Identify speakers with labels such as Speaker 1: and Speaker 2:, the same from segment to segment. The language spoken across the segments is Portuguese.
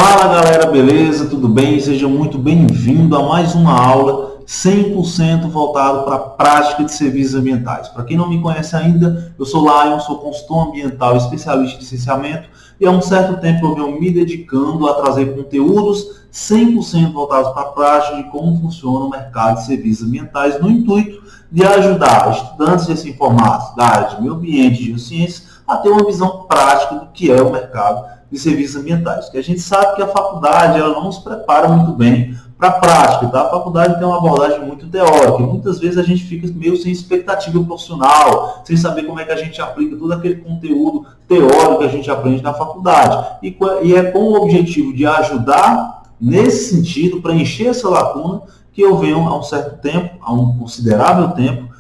Speaker 1: Fala galera, beleza? Tudo bem? Seja muito bem-vindo a mais uma aula 100% voltado para a prática de serviços ambientais. Para quem não me conhece ainda, eu sou Lion, sou consultor ambiental, especialista em licenciamento e há um certo tempo eu venho me dedicando a trazer conteúdos 100% voltados para a prática de como funciona o mercado de serviços ambientais no intuito de ajudar estudantes recém-formados da área de meio ambiente e geociências a ter uma visão prática do que é o mercado de serviços ambientais. Porque a gente sabe que a faculdade ela não nos prepara muito bem para a prática, tá? A faculdade tem uma abordagem muito teórica e muitas vezes a gente fica meio sem expectativa profissional, sem saber como é que a gente aplica todo aquele conteúdo teórico que a gente aprende na faculdade. E é com o objetivo de ajudar nesse sentido, preencher essa lacuna, que eu venho há um certo tempo, há um considerável tempo,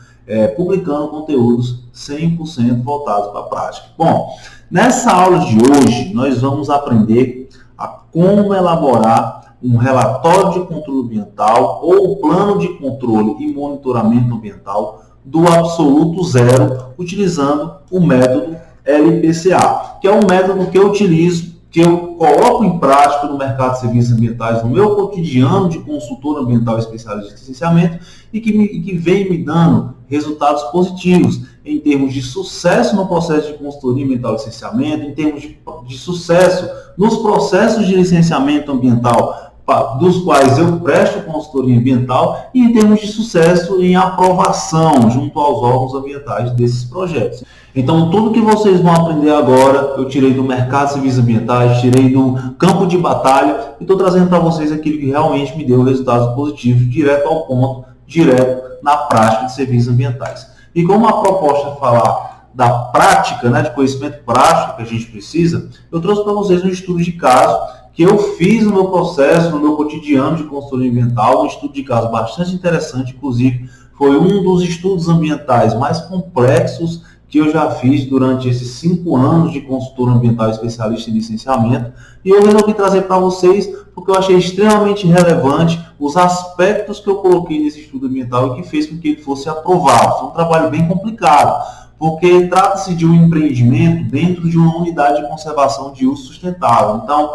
Speaker 1: publicando conteúdos 100% voltados para a prática. Bom, nessa aula de hoje, nós vamos aprender a como elaborar um relatório de controle ambiental ou plano de controle e monitoramento ambiental do absoluto zero, utilizando o método LPCA, que é um método que eu utilizo, que eu coloco em prática no mercado de serviços ambientais, no meu cotidiano de consultor ambiental especialista em licenciamento e que vem me dando resultados positivos em termos de sucesso no processo de consultoria ambiental e licenciamento, em termos de sucesso nos processos de licenciamento ambiental dos quais eu presto consultoria ambiental e em termos de sucesso em aprovação junto aos órgãos ambientais desses projetos. Então, tudo que vocês vão aprender agora, eu tirei do mercado de serviços ambientais, tirei do campo de batalha e estou trazendo para vocês aquilo que realmente me deu resultados positivos, direto ao ponto, direto na prática de serviços ambientais. E como a proposta é falar da prática, de conhecimento prático que a gente precisa, eu trouxe para vocês um estudo de caso que eu fiz no meu processo, no meu cotidiano de consultoria ambiental, um estudo de caso bastante interessante, inclusive foi um dos estudos ambientais mais complexos que eu já fiz durante esses 5 anos de consultor ambiental especialista em licenciamento, e eu resolvi trazer para vocês porque eu achei extremamente relevante os aspectos que eu coloquei nesse estudo ambiental e que fez com que ele fosse aprovado. Foi um trabalho bem complicado, porque trata-se de um empreendimento dentro de uma unidade de conservação de uso sustentável. Então,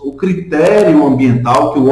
Speaker 1: o critério ambiental que o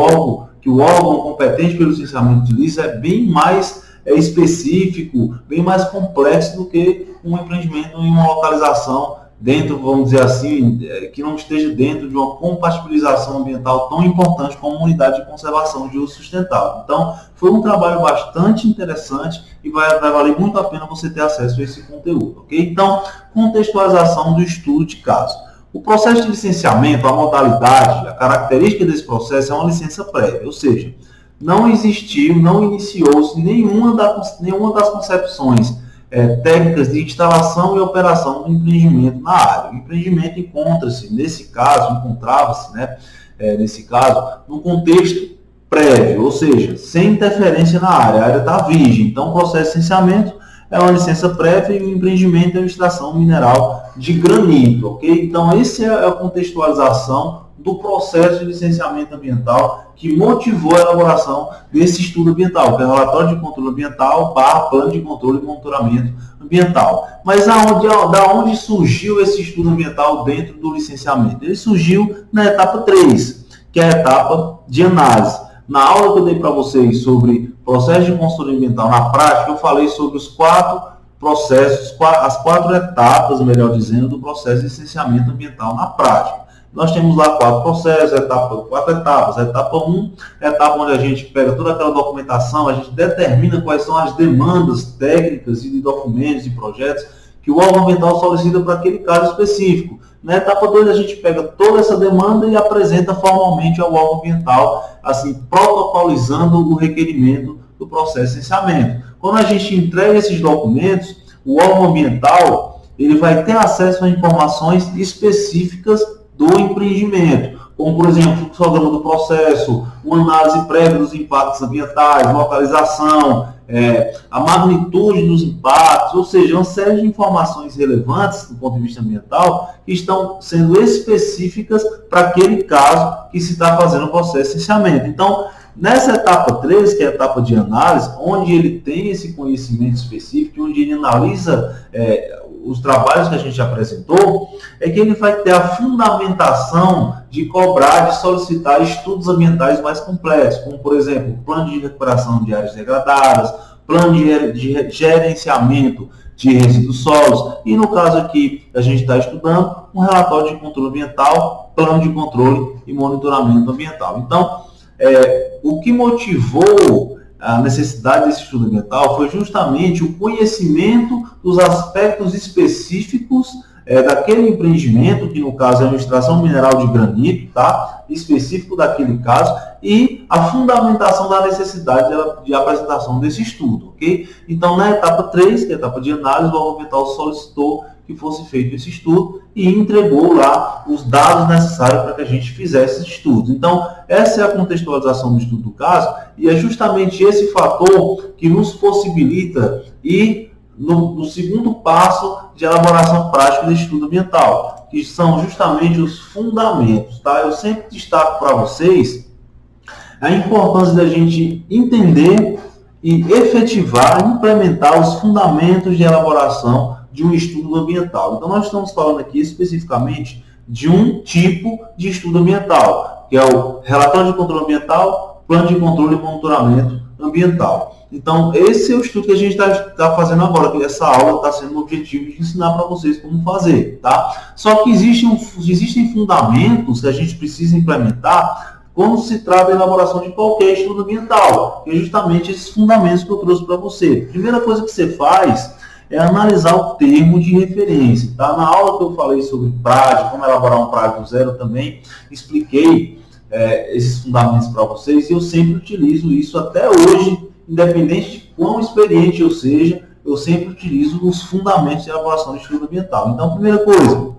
Speaker 1: órgão competente pelo licenciamento utiliza é bem mais específico, bem mais complexo do que um empreendimento em uma localização dentro, vamos dizer assim, que não esteja dentro de uma compatibilização ambiental tão importante como uma unidade de conservação de uso sustentável. Então, foi um trabalho bastante interessante e vai valer muito a pena você ter acesso a esse conteúdo, ok? Então, contextualização do estudo de caso. O processo de licenciamento, a modalidade, a característica desse processo é uma licença prévia, ou seja, não existiu, não iniciou-se nenhuma das concepções técnicas de instalação e operação do empreendimento na área. O empreendimento encontrava-se, nesse caso, num contexto prévio, ou seja, sem interferência na área. A área está virgem, então o processo de licenciamento é uma licença prévia e o empreendimento é uma extração mineral de granito, ok? Então, essa é a contextualização do processo de licenciamento ambiental que motivou a elaboração desse estudo ambiental, que é o relatório de controle ambiental / plano de controle e monitoramento ambiental. Mas da onde surgiu esse estudo ambiental dentro do licenciamento? Ele surgiu na etapa 3, que é a etapa de análise. Na aula que eu dei para vocês sobre processo de consultoria ambiental na prática, eu falei sobre os 4 processos, as 4 etapas, melhor dizendo, do processo de licenciamento ambiental na prática. Nós temos lá 4 processos, 4 etapas. A etapa 1 é a etapa onde a gente pega toda aquela documentação, a gente determina quais são as demandas técnicas e de documentos e projetos que o órgão ambiental solicita para aquele caso específico. Na etapa 2, a gente pega toda essa demanda e apresenta formalmente ao órgão ambiental, assim, protocolizando o requerimento do processo de licenciamento. Quando a gente entrega esses documentos, o órgão ambiental ele vai ter acesso a informações específicas do empreendimento, como, por exemplo, o fluxograma do processo, uma análise prévia dos impactos ambientais, localização, a magnitude dos impactos, ou seja, uma série de informações relevantes do ponto de vista ambiental que estão sendo específicas para aquele caso que se está fazendo o processo de licenciamento. Então, nessa etapa 3, que é a etapa de análise, onde ele tem esse conhecimento específico, onde ele analisa os trabalhos que a gente apresentou, é que ele vai ter a fundamentação de cobrar, de solicitar estudos ambientais mais complexos, como, por exemplo, plano de recuperação de áreas degradadas, plano de gerenciamento de resíduos sólidos, e no caso aqui a gente está estudando um relatório de controle ambiental, plano de controle e monitoramento ambiental. Então, o que motivou a necessidade desse estudo ambiental foi justamente o conhecimento dos aspectos específicos daquele empreendimento, que no caso é uma extração mineral de granito, tá? Específico daquele caso, e a fundamentação da necessidade de apresentação desse estudo, ok? Então, na etapa 3, que é a etapa de análise, o órgão ambiental solicitou que fosse feito esse estudo e entregou lá os dados necessários para que a gente fizesse esse estudo. Então, essa é a contextualização do estudo do caso, e é justamente esse fator que nos possibilita ir no segundo passo de elaboração prática do estudo ambiental, que são justamente os fundamentos, tá? Eu sempre destaco para vocês a importância da gente entender e efetivar, implementar os fundamentos de elaboração de um estudo ambiental. Então, nós estamos falando aqui especificamente de um tipo de estudo ambiental, que é o relatório de controle ambiental, plano de controle e monitoramento ambiental. Então, esse é o estudo que a gente está fazendo agora, que essa aula está sendo o objetivo de ensinar para vocês como fazer, tá? Só que existem fundamentos que a gente precisa implementar quando se trata da elaboração de qualquer estudo ambiental, que é justamente esses fundamentos que eu trouxe para você. A primeira coisa que você faz é analisar o termo de referência, tá? Na aula que eu falei sobre PRAD, como elaborar um PRAD do zero, eu também expliquei esses fundamentos para vocês, e eu sempre utilizo isso até hoje, independente de quão experiente eu seja, eu sempre utilizo os fundamentos de elaboração de estudo ambiental. Então, primeira coisa,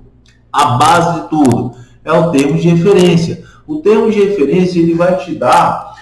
Speaker 1: a base de tudo é o termo de referência. O termo de referência ele vai te dar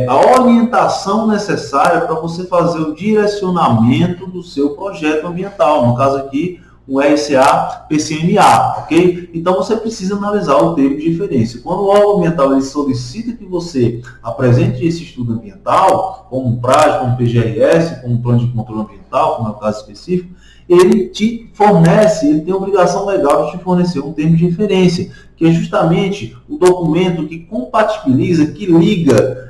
Speaker 1: a orientação necessária para você fazer o direcionamento do seu projeto ambiental, no caso aqui, o RCA PCMA, ok? Então, você precisa analisar o termo de referência. Quando o órgão ambiental ele solicita que você apresente esse estudo ambiental, como um PRAD, como um PGRS, como um plano de controle ambiental, como é o caso específico, ele te fornece, ele tem a obrigação legal de te fornecer um termo de referência, que é justamente o documento que compatibiliza, que liga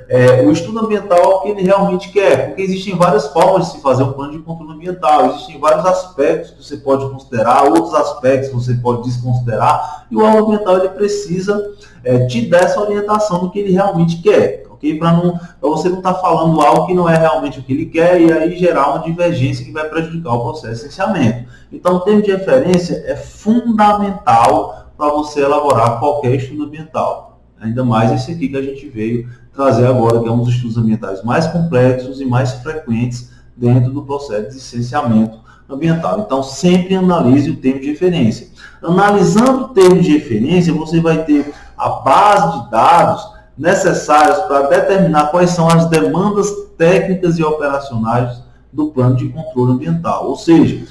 Speaker 1: o estudo ambiental ao que ele realmente quer, porque existem várias formas de se fazer um plano de controle ambiental, existem vários aspectos que você pode considerar, outros aspectos que você pode desconsiderar, e o órgão ambiental ele precisa te dar essa orientação do que ele realmente quer, ok? Para você não estar falando algo que não é realmente o que ele quer e aí gerar uma divergência que vai prejudicar o processo de licenciamento. Então, o termo de referência é fundamental para você elaborar qualquer estudo ambiental. Ainda mais esse aqui que a gente veio trazer agora, que é um dos estudos ambientais mais complexos e mais frequentes dentro do processo de licenciamento ambiental. Então, sempre analise o termo de referência. Analisando o termo de referência, você vai ter a base de dados necessários para determinar quais são as demandas técnicas e operacionais do plano de controle ambiental. Ou seja,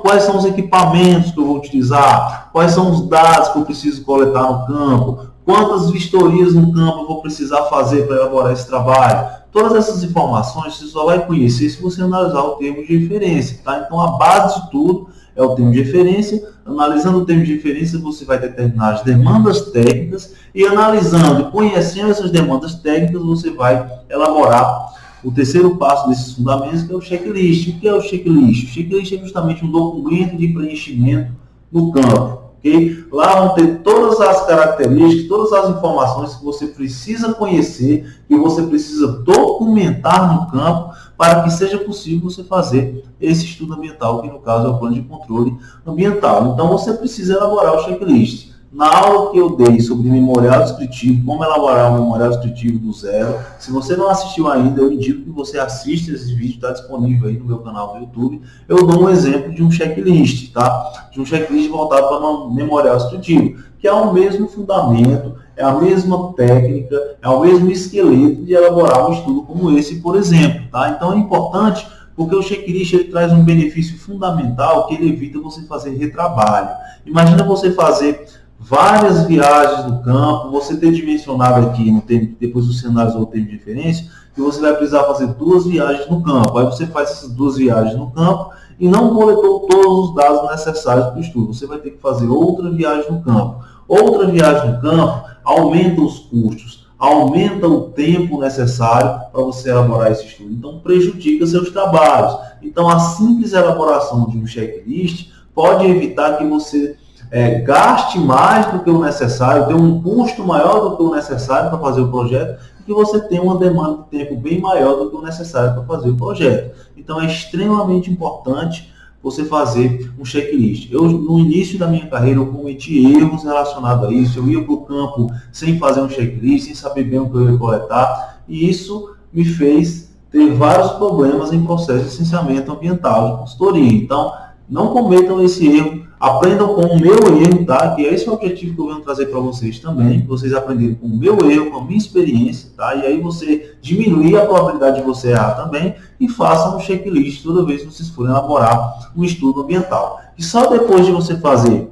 Speaker 1: quais são os equipamentos que eu vou utilizar, quais são os dados que eu preciso coletar no campo, quantas vistorias no campo eu vou precisar fazer para elaborar esse trabalho. Todas essas informações você só vai conhecer se você analisar o termo de referência, tá? Então, a base de tudo é o termo de referência. Analisando o termo de referência, você vai determinar as demandas técnicas e analisando e conhecendo essas demandas técnicas, você vai elaborar o terceiro passo desses fundamentos, que é o checklist. O que é o checklist? O checklist é justamente um documento de preenchimento no campo. Okay? Lá vão ter todas as características, todas as informações que você precisa conhecer, que você precisa documentar no campo, para que seja possível você fazer esse estudo ambiental, que no caso é o plano de controle ambiental. Então, você precisa elaborar o checklist. Na aula que eu dei sobre memorial descritivo, como elaborar um memorial descritivo do zero, se você não assistiu ainda, eu indico que você assista esse vídeo, está disponível aí no meu canal do YouTube. Eu dou um exemplo de um checklist, tá? De um checklist voltado para um memorial descritivo, que é o mesmo fundamento, é a mesma técnica, é o mesmo esqueleto de elaborar um estudo como esse, por exemplo, tá? Então é importante, porque o checklist ele traz um benefício fundamental, que ele evita você fazer retrabalho. Imagina você fazer várias viagens no campo, você ter dimensionado aqui, no tempo, depois você analisou o tempo de referência, que você vai precisar fazer 2 viagens no campo. Aí você faz essas 2 viagens no campo e não coletou todos os dados necessários para o estudo. Você vai ter que fazer outra viagem no campo. Outra viagem no campo aumenta os custos, aumenta o tempo necessário para você elaborar esse estudo. Então, prejudica seus trabalhos. Então, a simples elaboração de um checklist pode evitar que você gaste mais do que o necessário, tenha um custo maior do que o necessário para fazer o projeto e que você tenha uma demanda de tempo bem maior do que o necessário para fazer o projeto. Então, é extremamente importante você fazer um checklist. Eu, no início da minha carreira, eu cometi erros relacionados a isso. Eu ia para o campo sem fazer um checklist, sem saber bem o que eu ia coletar, e isso me fez ter vários problemas em processo de licenciamento ambiental, de consultoria. Então, não cometam esse erro, aprendam com o meu erro, tá? Que esse é o objetivo que eu venho trazer para vocês também, que vocês aprenderem com o meu erro, com a minha experiência, tá? E aí você diminuir a probabilidade de você errar também e façam um checklist toda vez que vocês forem elaborar um estudo ambiental. E só depois de você fazer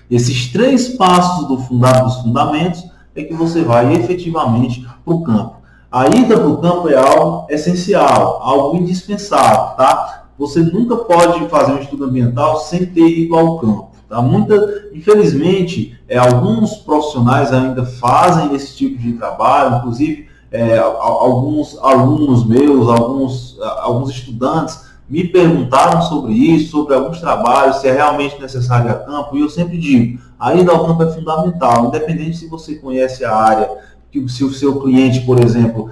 Speaker 1: esses 3 passos dos fundamentos é que você vai efetivamente para o campo. A ida para o campo é algo essencial, algo indispensável, tá? Você nunca pode fazer um estudo ambiental sem ter ido ao campo. Tá? Infelizmente, alguns profissionais ainda fazem esse tipo de trabalho, inclusive alguns alunos meus, alguns estudantes me perguntaram sobre isso, sobre alguns trabalhos, se é realmente necessário ir a campo, e eu sempre digo, a ida ao campo é fundamental, independente se você conhece a área, se o seu cliente, por exemplo,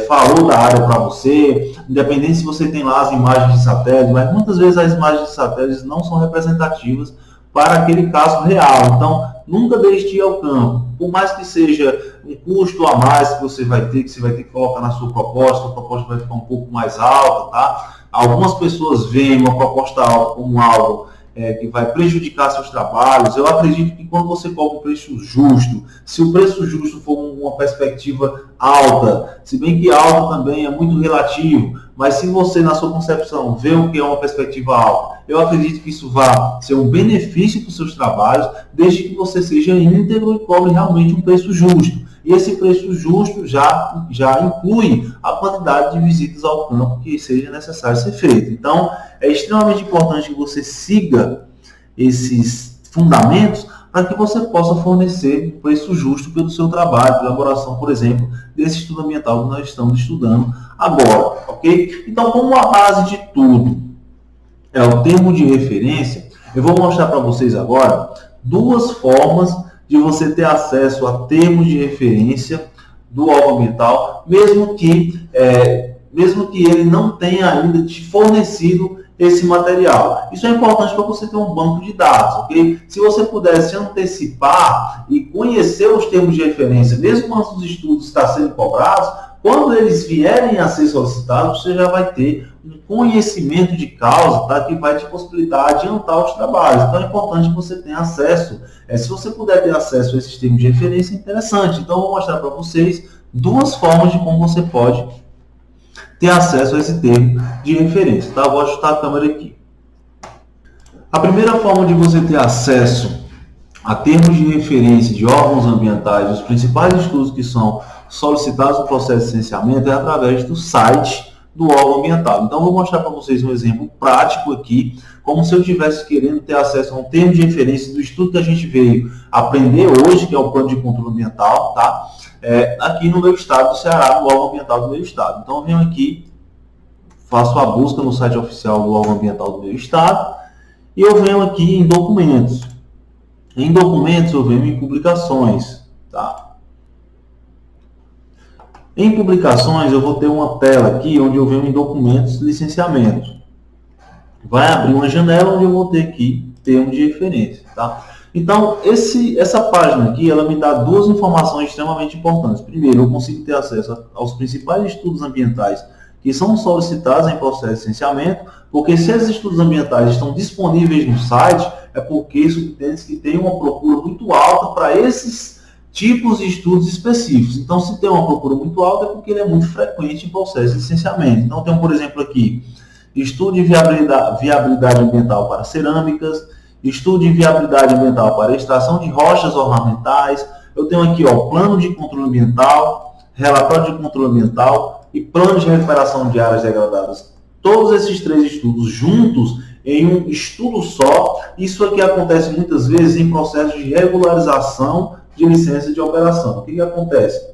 Speaker 1: falou da área para você, independente se você tem lá as imagens de satélite, mas muitas vezes as imagens de satélites não são representativas para aquele caso real. Então, nunca deixe de ir ao campo. Por mais que seja um custo a mais que você vai ter que colocar na sua proposta, a proposta vai ficar um pouco mais alta, tá? Algumas pessoas veem uma proposta alta como algo que vai prejudicar seus trabalhos. Eu acredito que quando você cobra um preço justo, se o preço justo for uma perspectiva alta, se bem que alta também é muito relativo, mas se você, na sua concepção, vê o que é uma perspectiva alta, eu acredito que isso vai ser um benefício para os seus trabalhos, desde que você seja íntegro e cobre realmente um preço justo. E esse preço justo já inclui a quantidade de visitas ao campo que seja necessário ser feita. Então, é extremamente importante que você siga esses fundamentos para que você possa fornecer um preço justo pelo seu trabalho, pela elaboração, por exemplo, desse estudo ambiental que nós estamos estudando agora, ok? Então, como a base de tudo é o termo de referência, eu vou mostrar para vocês agora 2 formas de você ter acesso a termos de referência do órgão ambiental, mesmo que ele não tenha ainda te fornecido esse material. Isso é importante para você ter um banco de dados, ok? Se você pudesse antecipar e conhecer os termos de referência, mesmo antes dos estudos estar sendo cobrados, quando eles vierem a ser solicitados, você já vai ter um conhecimento de causa, tá? Que vai te possibilitar adiantar os trabalhos. Então é importante que você tenha acesso. Se você puder ter acesso a esses termos de referência, é interessante. Então eu vou mostrar para vocês 2 formas de como você pode ter acesso a esse termo de referência. Tá? Eu vou ajustar a câmera aqui. A primeira forma de você ter acesso a termos de referência de órgãos ambientais, os principais estudos que são solicitados no processo de licenciamento, é através do site do órgão ambiental. Então, eu vou mostrar para vocês um exemplo prático aqui, como se eu estivesse querendo ter acesso a um termo de referência do estudo que a gente veio aprender hoje, que é o Plano de Controle Ambiental, tá? Aqui no meu estado do Ceará, no órgão ambiental do meu estado. Então, eu venho aqui, faço a busca no site oficial do órgão ambiental do meu estado, e eu venho aqui em documentos. Em documentos, eu venho em publicações, tá? Em publicações, eu vou ter uma tela aqui onde eu venho em documentos de licenciamento. Vai abrir uma janela onde eu vou ter aqui termo de referência, tá? Então, essa página aqui, ela me dá 2 informações extremamente importantes. Primeiro, eu consigo ter acesso aos principais estudos ambientais que são solicitados em processo de licenciamento, porque se esses estudos ambientais estão disponíveis no site, é porque subtende-se que tem uma procura muito alta para esses tipos de estudos específicos. Então, se tem uma procura muito alta, é porque ele é muito frequente em processo de licenciamento. Então, tem, por exemplo, aqui, estudo de viabilidade ambiental para cerâmicas, estudo de viabilidade ambiental para extração de rochas ornamentais. Eu tenho aqui, plano de controle ambiental, relatório de controle ambiental e plano de recuperação de áreas degradadas todos esses 3 estudos juntos em um estudo só. Isso aqui acontece muitas vezes em processo de regularização de licença de operação. O que acontece?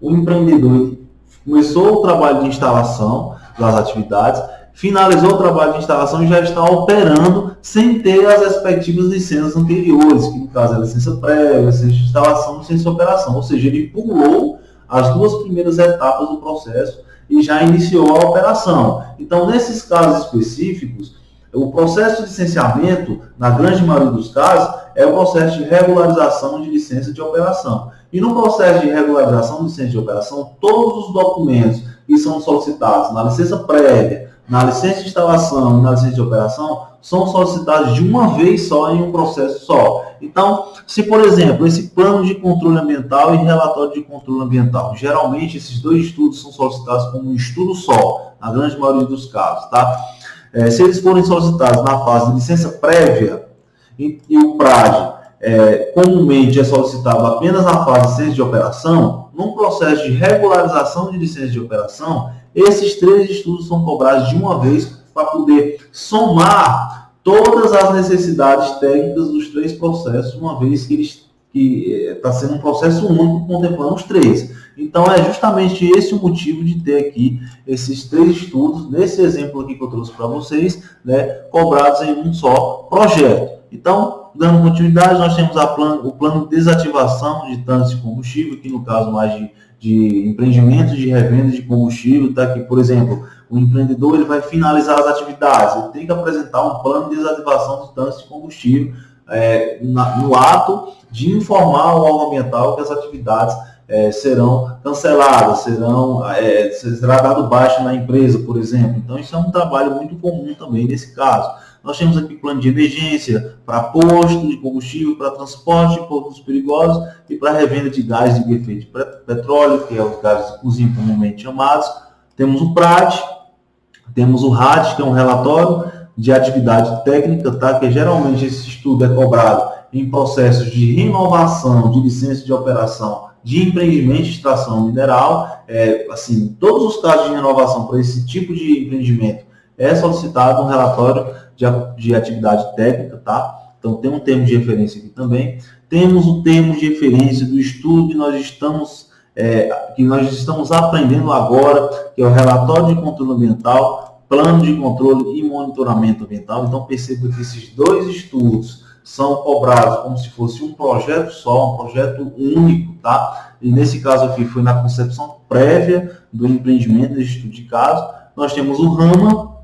Speaker 1: O empreendedor começou o trabalho de instalação das atividades, finalizou o trabalho de instalação e já está operando sem ter as respectivas licenças anteriores, que no caso é a licença prévia, licença de instalação e licença de operação. Ou seja, ele pulou as 2 primeiras etapas do processo e já iniciou a operação. Então, nesses casos específicos, o processo de licenciamento, na grande maioria dos casos, é o processo de regularização de licença de operação. E no processo de regularização de licença de operação, todos os documentos que são solicitados na licença prévia, na licença de instalação e na licença de operação, são solicitados de uma vez só em um processo só. Então, se por exemplo, esse plano de controle ambiental e relatório de controle ambiental, geralmente esses 2 estudos são solicitados como um estudo só, na grande maioria dos casos, tá? Se eles forem solicitados na fase de licença prévia e o PRAD comumente é solicitado apenas na fase de licença de operação, num processo de regularização de licença de operação, esses 3 estudos são cobrados de uma vez para poder somar todas as necessidades técnicas dos 3 processos, uma vez que está sendo um processo único contemplando os 3. Então, é justamente esse o motivo de ter aqui esses 3 estudos, nesse exemplo aqui que eu trouxe para vocês, né, cobrados em um só projeto. Então, dando continuidade, nós temos o plano de desativação de tanques de combustível, que no caso mais de empreendimentos de revenda de combustível, tá aqui, por exemplo, o empreendedor ele vai finalizar as atividades, ele tem que apresentar um plano de desativação de tanques de combustível no ato de informar o órgão ambiental que as atividades serão canceladas, será dado baixa na empresa, por exemplo. Então, isso é um trabalho muito comum também nesse caso. Nós temos aqui plano de emergência para posto de combustível, para transporte de produtos perigosos e para revenda de gás de efeito de petróleo, que é os gases de cozinha comumente chamados. Temos o PRAD, temos o RAD, que é um relatório de atividade técnica, tá? Que geralmente esse estudo é cobrado em processos de renovação de licença de operação de empreendimento de extração mineral. Assim, todos os casos de renovação para esse tipo de empreendimento é solicitado um relatório de atividade técnica, tá? Então tem um termo de referência aqui também. Temos o termo de referência do estudo que nós estamos aprendendo agora, que é o relatório de controle ambiental, plano de controle e monitoramento ambiental. Então perceba que esses 2 estudos são cobrados como se fosse um projeto só, um projeto único, tá? E nesse caso aqui foi na concepção prévia do empreendimento, desse estudo de caso. Nós temos o RAMA,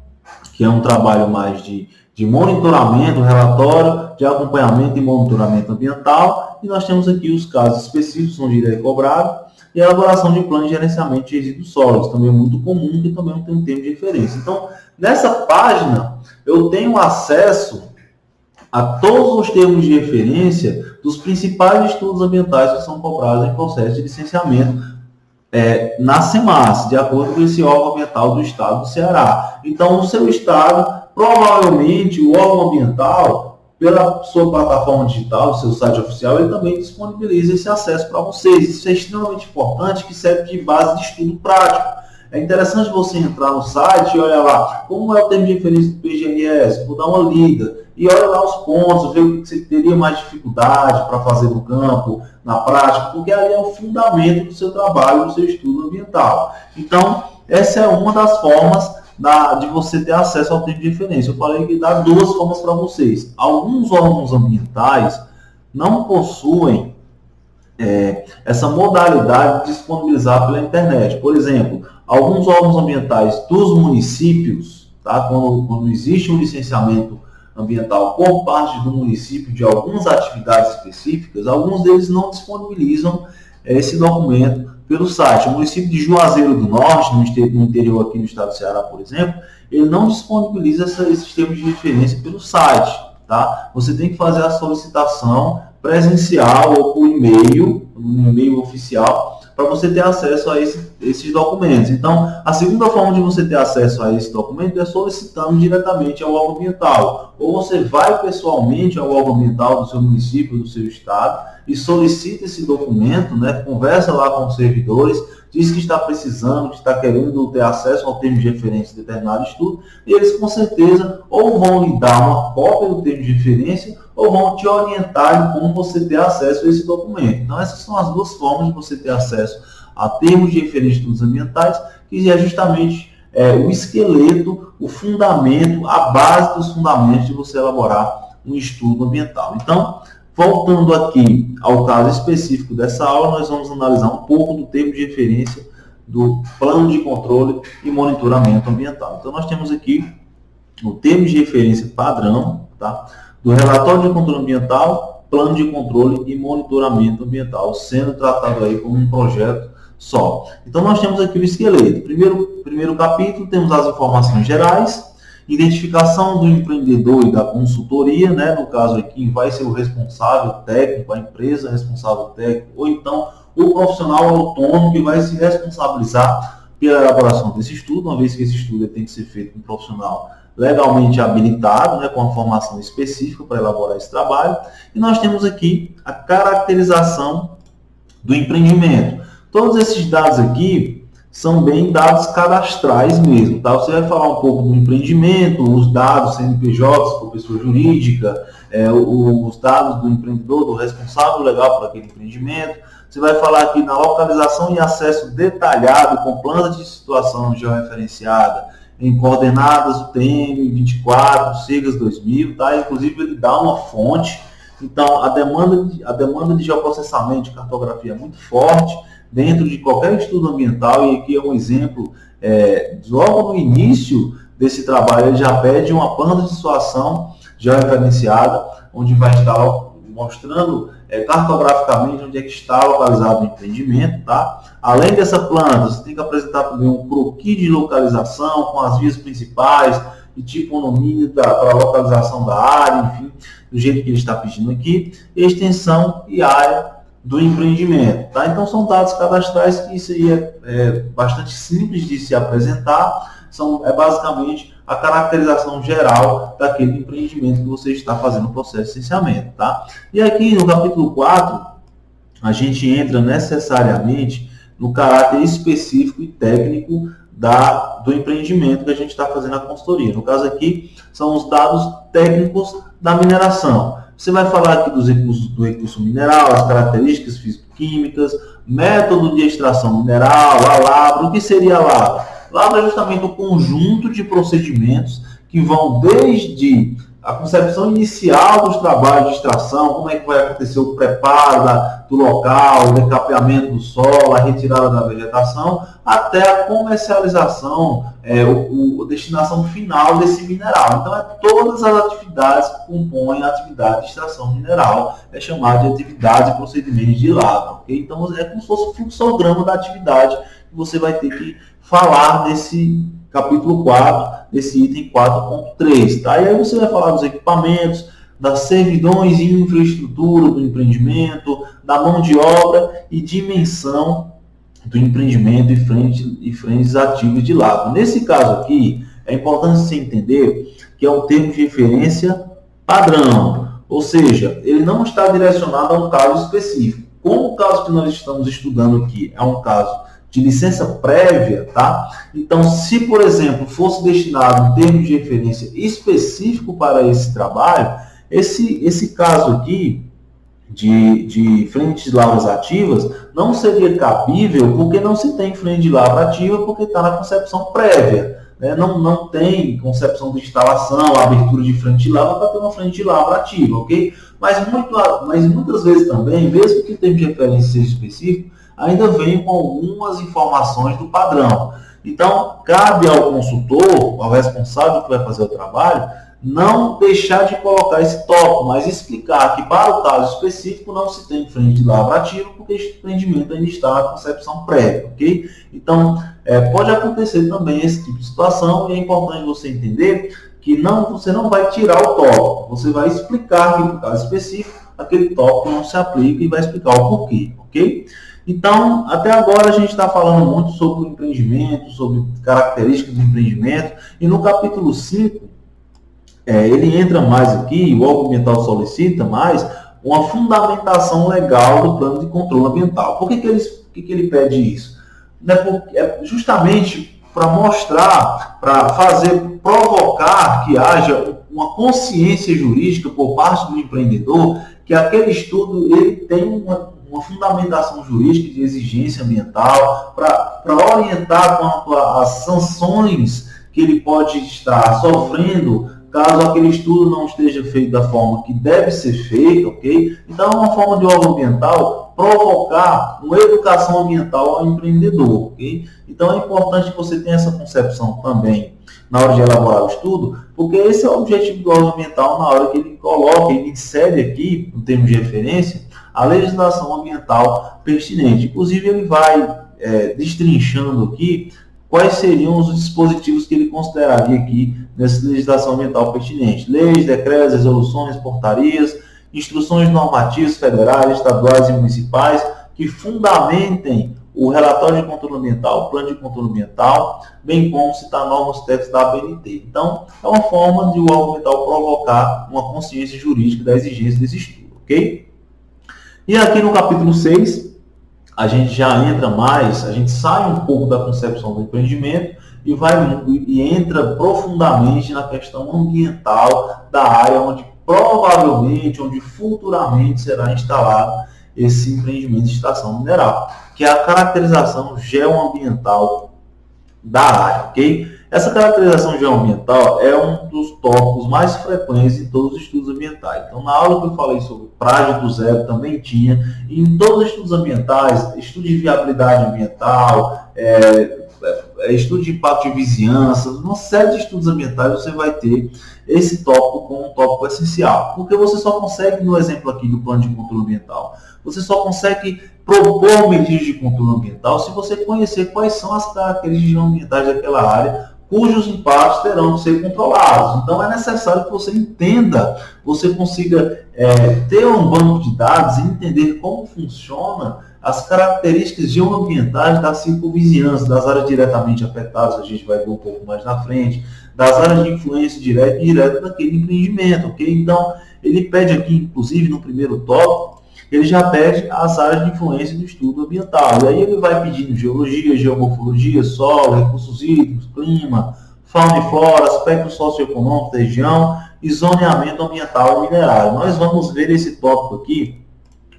Speaker 1: que é um trabalho mais de monitoramento, relatório de acompanhamento e monitoramento ambiental. E nós temos aqui os casos específicos onde ele é cobrado e a elaboração de plano de gerenciamento de resíduos sólidos, também é muito comum, que também não tem um termo de referência. Então, nessa página, eu tenho acesso a todos os termos de referência dos principais estudos ambientais que são cobrados em processo de licenciamento na SEMAS, de acordo com esse órgão ambiental do estado do Ceará. Então, no seu estado, provavelmente o órgão ambiental, pela sua plataforma digital, o seu site oficial, ele também disponibiliza esse acesso para vocês. Isso é extremamente importante, que serve de base de estudo prático. É interessante você entrar no site e olhar lá como é o termo de referência do PGRS, vou dar uma lida, e olha lá os pontos, ver o que você teria mais dificuldade para fazer no campo, na prática, porque ali é o fundamento do seu trabalho, do seu estudo ambiental. Então, essa é uma das formas de você ter acesso ao termo de referência. Eu falei que dá 2 formas para vocês. Alguns órgãos ambientais não possuem essa modalidade de disponibilizar pela internet. Por exemplo, alguns órgãos ambientais dos municípios, tá? Quando existe um licenciamento ambiental por parte do município de algumas atividades específicas, alguns deles não disponibilizam esse documento pelo site. O município de Juazeiro do Norte, no interior aqui no estado do Ceará, por exemplo, ele não disponibiliza esses termos de referência pelo site, tá? Você tem que fazer a solicitação presencial ou por e-mail, no e-mail oficial, para você ter acesso a esse esses documentos. Então, a segunda forma de você ter acesso a esse documento é solicitando diretamente ao órgão ambiental. Ou você vai pessoalmente ao órgão ambiental do seu município, do seu estado, e solicita esse documento, né? Conversa lá com os servidores, diz que está precisando, que está querendo ter acesso ao termo de referência de determinado estudo, e eles com certeza ou vão lhe dar uma cópia do termo de referência ou vão te orientar em como você ter acesso a esse documento. Então essas são as duas formas de você ter acesso a termos de referência de estudos ambientais, que é justamente o esqueleto, o fundamento, a base dos fundamentos de você elaborar um estudo ambiental. Então, voltando aqui ao caso específico dessa aula, nós vamos analisar um pouco do termo de referência do plano de controle e monitoramento ambiental. Então, nós temos aqui o termo de referência padrão, tá? Do relatório de controle ambiental, plano de controle e monitoramento ambiental, sendo tratado aí como um projeto só. Então, nós temos aqui o esqueleto. Primeiro capítulo, temos as informações gerais, identificação do empreendedor e da consultoria, né? No caso aqui, vai ser o responsável técnico, a empresa responsável técnico, ou então o profissional autônomo que vai se responsabilizar pela elaboração desse estudo, uma vez que esse estudo tem que ser feito com um profissional legalmente habilitado, né? Com a formação específica para elaborar esse trabalho. E nós temos aqui a caracterização do empreendimento. Todos esses dados aqui são bem dados cadastrais mesmo, tá? Você vai falar um pouco do empreendimento, os dados CNPJ, por pessoa jurídica, os dados do empreendedor, do responsável legal por aquele empreendimento. Você vai falar aqui na localização e acesso detalhado com planta de situação georreferenciada, em coordenadas UTM 24, SIGAS 2000, tá? Inclusive ele dá uma fonte. Então a demanda de geoprocessamento de cartografia é muito forte dentro de qualquer estudo ambiental, e aqui é um exemplo, logo no início desse trabalho, ele já pede uma planta de situação georreferenciada, onde vai estar mostrando cartograficamente onde é que está localizado o empreendimento, tá? Além dessa planta, você tem que apresentar também um croquis de localização com as vias principais e tiponomia para a localização da área, enfim, do jeito que ele está pedindo aqui, extensão e área do empreendimento, tá? Então são dados cadastrais que isso aí é bastante simples de se apresentar, é basicamente a caracterização geral daquele empreendimento que você está fazendo o processo de licenciamento, tá? E aqui no capítulo 4, a gente entra necessariamente no caráter específico e técnico do empreendimento que a gente está fazendo a consultoria. No caso aqui, são os dados técnicos da mineração. Você vai falar aqui do recurso mineral, as características físico-químicas, método de extração mineral, a lavra. O que seria a lavra? Lavra é justamente o conjunto de procedimentos que vão desde a concepção inicial dos trabalhos de extração, como é que vai acontecer o preparo do local, o decapeamento do solo, a retirada da vegetação, até a comercialização, a destinação final desse mineral. Então, todas as atividades que compõem a atividade de extração mineral, é chamado de atividade e procedimentos de lavra. Okay? Então, é como se fosse o fluxograma da atividade que você vai ter que falar nesse capítulo 4, desse item 4.3, tá? E aí você vai falar dos equipamentos, das servidões e infraestrutura do empreendimento, da mão de obra e dimensão do empreendimento e frentes ativas de lavra. Nesse caso aqui, é importante você entender que é um termo de referência padrão, ou seja, ele não está direcionado a um caso específico. Como o caso que nós estamos estudando aqui é um caso de licença prévia, tá? Então, se, por exemplo, fosse destinado um termo de referência específico para esse trabalho, esse caso aqui de frente de lavras ativas não seria cabível, porque não se tem frente de lavra ativa, porque está na concepção prévia, né? Não tem concepção de instalação, abertura de frente de lavra para ter uma frente de lavra ativa, ok? Mas muitas vezes também, mesmo que o termo de referência seja específico, ainda vem com algumas informações do padrão. Então, cabe ao consultor, ao responsável que vai fazer o trabalho, não deixar de colocar esse tópico, mas explicar que para o caso específico não se tem frente de lavra ativa, porque esse empreendimento ainda está na concepção prévia, ok? Então, pode acontecer também esse tipo de situação, e é importante você entender que você não vai tirar o tópico, você vai explicar que no caso específico, aquele tópico não se aplica e vai explicar o porquê, ok? Então, até agora a gente está falando muito sobre o empreendimento, sobre características do empreendimento, e no capítulo 5, ele entra mais aqui, o órgão ambiental solicita mais uma fundamentação legal do plano de controle ambiental. Por que ele pede isso? É justamente para mostrar, para provocar que haja uma consciência jurídica por parte do empreendedor, que aquele estudo ele tem uma fundamentação jurídica de exigência ambiental para orientar quanto às sanções que ele pode estar sofrendo caso aquele estudo não esteja feito da forma que deve ser feito, ok? Então, é uma forma de órgão ambiental provocar uma educação ambiental ao empreendedor, ok? Então, é importante que você tenha essa concepção também na hora de elaborar o estudo, porque esse é o objetivo do órgão ambiental na hora que ele coloca, ele insere aqui, no termo de referência, a legislação ambiental pertinente. Inclusive, ele vai destrinchando aqui quais seriam os dispositivos que ele consideraria aqui nessa legislação ambiental pertinente. Leis, decretos, resoluções, portarias, instruções normativas federais, estaduais e municipais que fundamentem o relatório de controle ambiental, o plano de controle ambiental, bem como citar normas técnicas da ABNT. Então, é uma forma de o órgão ambiental provocar uma consciência jurídica da exigência desse estudo, ok? E aqui no capítulo 6, a gente já entra mais, a gente sai um pouco da concepção do empreendimento e entra profundamente na questão ambiental da área onde provavelmente, onde futuramente será instalado esse empreendimento de extração mineral, que é a caracterização geoambiental da área, ok? Essa caracterização geoambiental é um dos tópicos mais frequentes em todos os estudos ambientais. Então, na aula que eu falei sobre prazo do zero, também tinha, e em todos os estudos ambientais, estudo de viabilidade ambiental, estudo de impacto de vizinhança, uma série de estudos ambientais você vai ter esse tópico como um tópico essencial. Porque você só consegue, no exemplo aqui do plano de controle ambiental, você só consegue propor medidas de controle ambiental se você conhecer quais são as características ambientais daquela área, cujos impactos terão de ser controlados. Então, é necessário que você entenda, você consiga ter um banco de dados e entender como funciona as características geoambientais da circunvizinhança, das áreas diretamente afetadas, a gente vai ver um pouco mais na frente, das áreas de influência direta e indireta daquele empreendimento, ok? Então, ele pede aqui, inclusive, no primeiro tópico, ele já pede as áreas de influência do estudo ambiental. E aí ele vai pedindo geologia, geomorfologia, solo, recursos hídricos, clima, fauna e flora, aspecto socioeconômico da região e zoneamento ambiental e minerário. Nós vamos ver esse tópico aqui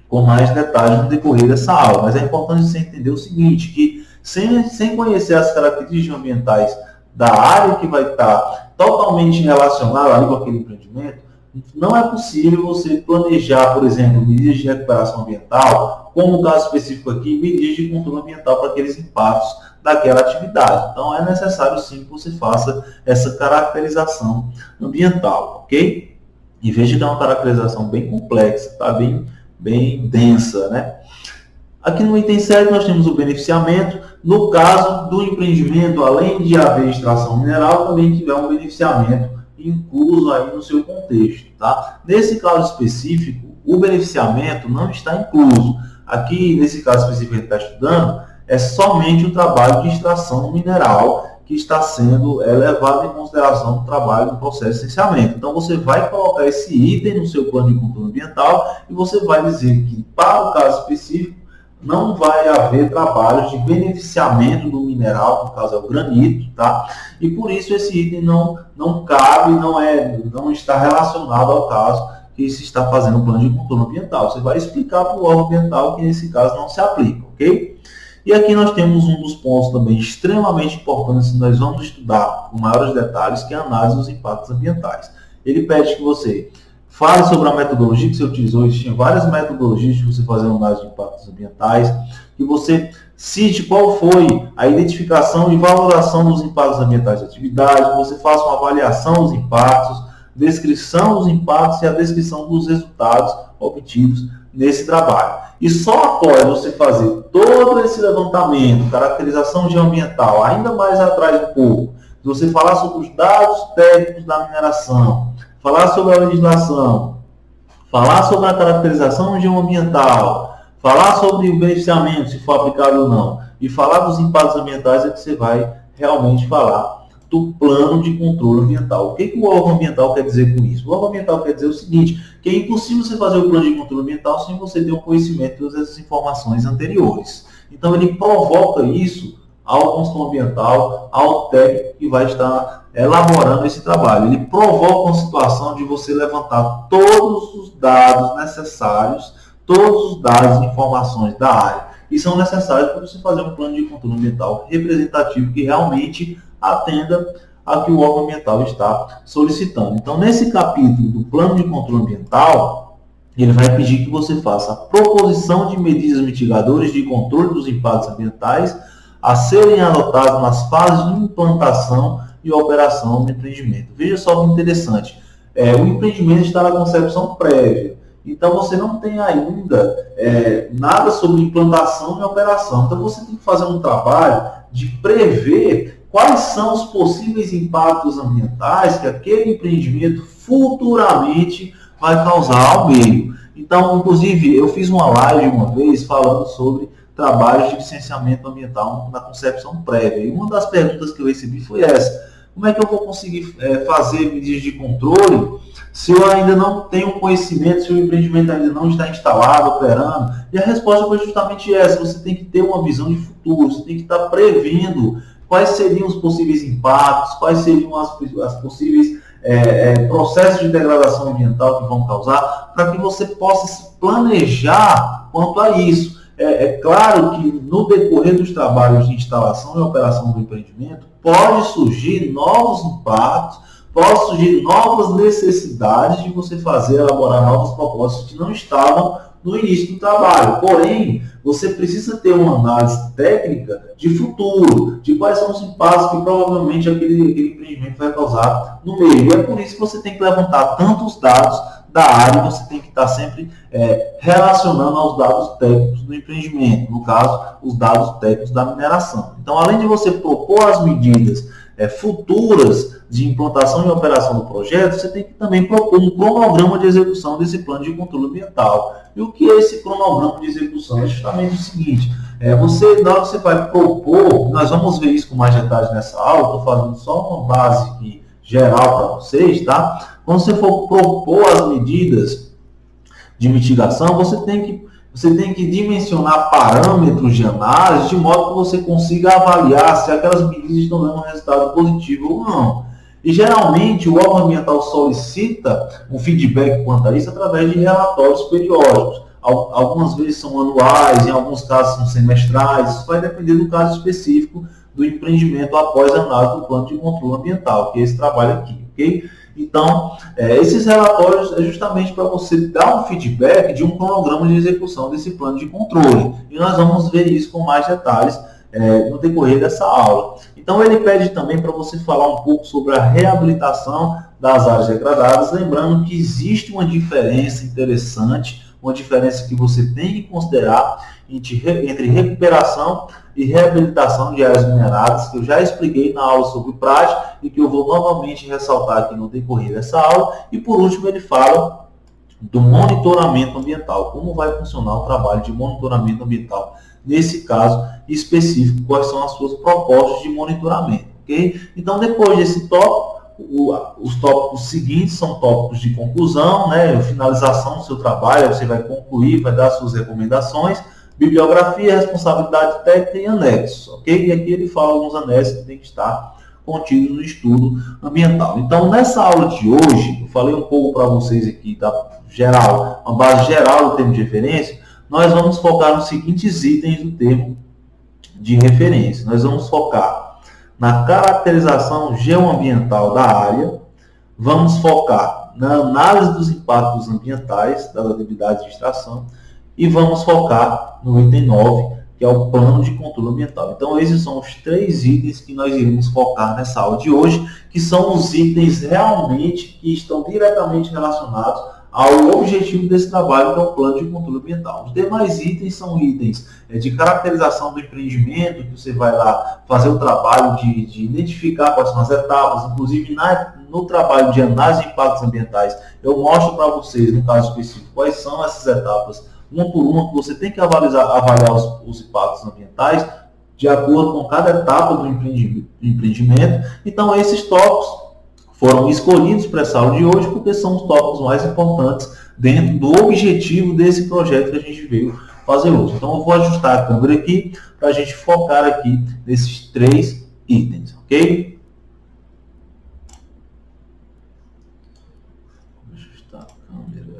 Speaker 1: com mais detalhes no decorrer dessa aula, mas é importante você entender o seguinte, que sem conhecer as características ambientais da área que vai estar totalmente relacionada ali com aquele empreendimento, não é possível você planejar, por exemplo, medidas de recuperação ambiental, como no caso específico aqui, medidas de controle ambiental para aqueles impactos daquela atividade. Então, é necessário sim que você faça essa caracterização ambiental, ok? E veja que é uma caracterização bem complexa, tá? Bem densa, né? Aqui no item 7 nós temos o beneficiamento. No caso do empreendimento, além de haver extração mineral, também tiver um beneficiamento incluso aí no seu contexto, tá? Nesse caso específico, o beneficiamento não está incluso. Aqui, nesse caso específico que a gente está estudando, é somente o trabalho de extração mineral que está sendo levado em consideração no trabalho do processo de licenciamento. Então, você vai colocar esse item no seu plano de controle ambiental e você vai dizer que, para o caso específico, não vai haver trabalhos de beneficiamento do mineral, no caso é o granito, tá? E por isso esse item não cabe, não está relacionado ao caso que se está fazendo o plano de controle ambiental. Você vai explicar para o órgão ambiental que nesse caso não se aplica, ok? E aqui nós temos um dos pontos também extremamente importantes que nós vamos estudar com maiores detalhes, que é a análise dos impactos ambientais. Ele pede que você fale sobre a metodologia que você utilizou. Existem várias metodologias de você fazer uma análise de impactos ambientais, que você cite qual foi a identificação e valoração dos impactos ambientais da atividade, que você faça uma avaliação dos impactos, descrição dos impactos e a descrição dos resultados obtidos nesse trabalho. E só após você fazer todo esse levantamento, caracterização geoambiental, ainda mais atrás um pouco, você falar sobre os dados técnicos da mineração, falar sobre a legislação, falar sobre a caracterização geoambiental, falar sobre o beneficiamento, se for aplicado ou não, e falar dos impactos ambientais é que você vai realmente falar do plano de controle ambiental. O que o órgão ambiental quer dizer com isso? O órgão ambiental quer dizer o seguinte, que é impossível você fazer o plano de controle ambiental sem você ter um conhecimento de todas essas informações anteriores. Então ele provoca isso ao consultor ambiental, ao técnico que vai estar elaborando esse trabalho. Ele provoca uma situação de você levantar todos os dados necessários, todos os dados e informações da área que são necessários para você fazer um plano de controle ambiental representativo que realmente atenda a que o órgão ambiental está solicitando. Então, nesse capítulo do plano de controle ambiental, ele vai pedir que você faça a proposição de medidas mitigadoras de controle dos impactos ambientais a serem adotadas nas fases de implantação e operação do empreendimento. Veja só que interessante, o empreendimento está na concepção prévia, então você não tem ainda nada sobre implantação e operação, então você tem que fazer um trabalho de prever quais são os possíveis impactos ambientais que aquele empreendimento futuramente vai causar ao meio. Então, inclusive, eu fiz uma live uma vez falando sobre trabalhos de licenciamento ambiental na concepção prévia. E uma das perguntas que eu recebi foi essa: como é que eu vou conseguir fazer medidas de controle se eu ainda não tenho conhecimento, se o empreendimento ainda não está instalado, operando? E a resposta foi justamente essa: você tem que ter uma visão de futuro, você tem que estar prevendo quais seriam os possíveis impactos, quais seriam as possíveis processos de degradação ambiental que vão causar, para que você possa se planejar quanto a isso. É claro que no decorrer dos trabalhos de instalação e operação do empreendimento, pode surgir novos impactos, pode surgir novas necessidades de você elaborar novos propósitos que não estavam no início do trabalho. Porém, você precisa ter uma análise técnica de futuro, de quais são os impactos que provavelmente aquele empreendimento vai causar no meio. E é por isso que você tem que levantar tanto os dados da área, você tem que estar sempre relacionando aos dados técnicos do empreendimento, no caso, os dados técnicos da mineração. Então, além de você propor as medidas futuras de implantação e operação do projeto, você tem que também propor um cronograma de execução desse plano de controle ambiental. E o que é esse cronograma de execução? É justamente o seguinte: na hora que você vai propor, nós vamos ver isso com mais detalhes nessa aula, estou fazendo só uma base aqui geral para vocês, tá? Quando você for propor as medidas de mitigação, você tem que dimensionar parâmetros de análise de modo que você consiga avaliar se aquelas medidas estão dando um resultado positivo ou não. E geralmente o órgão ambiental solicita um feedback quanto a isso através de relatórios periódicos. Algumas vezes são anuais, em alguns casos são semestrais, isso vai depender do caso específico do empreendimento após a análise do plano de controle ambiental, que é esse trabalho aqui, ok? Então, esses relatórios é justamente para você dar um feedback de um cronograma de execução desse plano de controle. E nós vamos ver isso com mais detalhes no decorrer dessa aula. Então, ele pede também para você falar um pouco sobre a reabilitação das áreas degradadas, lembrando que existe uma diferença interessante, uma diferença que você tem que considerar entre recuperação e reabilitação de áreas mineradas, que eu já expliquei na aula sobre prática e que eu vou novamente ressaltar aqui no decorrer dessa aula. E por último ele fala do monitoramento ambiental, como vai funcionar o trabalho de monitoramento ambiental nesse caso específico, quais são as suas propostas de monitoramento, ok? Então, depois desse tópico, os tópicos seguintes são tópicos de conclusão, né, finalização do seu trabalho, você vai concluir, vai dar suas recomendações, bibliografia, responsabilidade técnica e anexos, ok? E aqui ele fala alguns anexos que tem que estar contidos no estudo ambiental. Então, nessa aula de hoje, eu falei um pouco para vocês aqui da geral, uma base geral do termo de referência. Nós vamos focar nos seguintes itens do termo de referência. Nós vamos focar na caracterização geoambiental da área, vamos focar na análise dos impactos ambientais das atividades de extração e vamos focar no item 9, que é o plano de controle ambiental. Então, esses são os 3 itens que nós iremos focar nessa aula de hoje, que são os itens realmente que estão diretamente relacionados ao objetivo desse trabalho, que é o plano de controle ambiental. Os demais itens são itens de caracterização do empreendimento, que você vai lá fazer o trabalho de identificar quais são as etapas, inclusive no trabalho de análise de impactos ambientais, eu mostro para vocês, no caso específico, quais são essas etapas uma por uma, que você tem que avaliar os impactos ambientais de acordo com cada etapa do empreendimento. Então, esses tópicos foram escolhidos para essa aula de hoje porque são os tópicos mais importantes dentro do objetivo desse projeto que a gente veio fazer hoje. Então, eu vou ajustar a câmera aqui para a gente focar aqui nesses 3 itens, ok? Vou ajustar a câmera.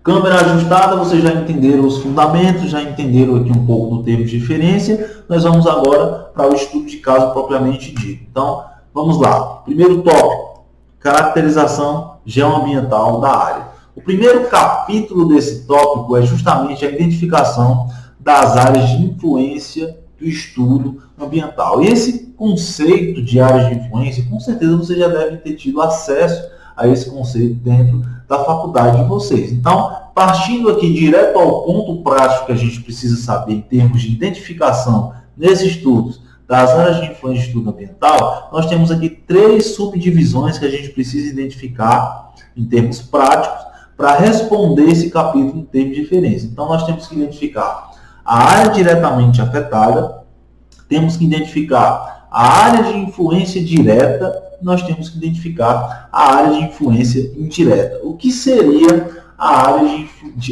Speaker 1: Câmera ajustada, vocês já entenderam os fundamentos, já entenderam aqui um pouco do termo de referência. Nós vamos agora para o estudo de caso propriamente dito. Então, vamos lá. Primeiro tópico, caracterização geoambiental da área. O primeiro capítulo desse tópico é justamente a identificação das áreas de influência do estudo ambiental. E esse conceito de áreas de influência, com certeza vocês já devem ter tido acesso a esse conceito dentro da faculdade de vocês. Então, partindo aqui direto ao ponto prático que a gente precisa saber em termos de identificação nesses estudos das áreas de influência do estudo ambiental, nós temos aqui 3 subdivisões que a gente precisa identificar em termos práticos para responder esse capítulo em termos de referência. Então, nós temos que identificar a área diretamente afetada, temos que identificar a área de influência direta, nós temos que identificar a área de influência indireta. O que seria a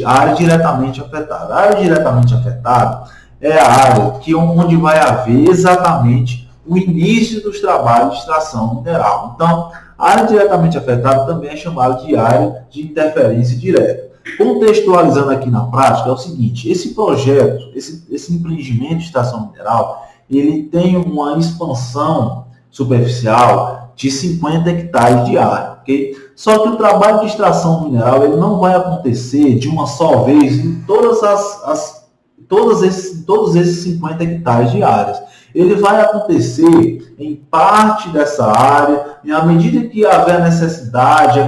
Speaker 1: área diretamente afetada? A área diretamente afetada é a área onde vai haver exatamente o início dos trabalhos de extração mineral. Então, a área diretamente afetada também é chamada de área de interferência direta. Contextualizando aqui na prática, é o seguinte: esse projeto, esse empreendimento de extração mineral, ele tem uma expansão superficial de 50 hectares de área, ok? Só que o trabalho de extração mineral ele não vai acontecer de uma só vez em todos esses 50 hectares de áreas. Ele vai acontecer em parte dessa área, e à medida que haver necessidade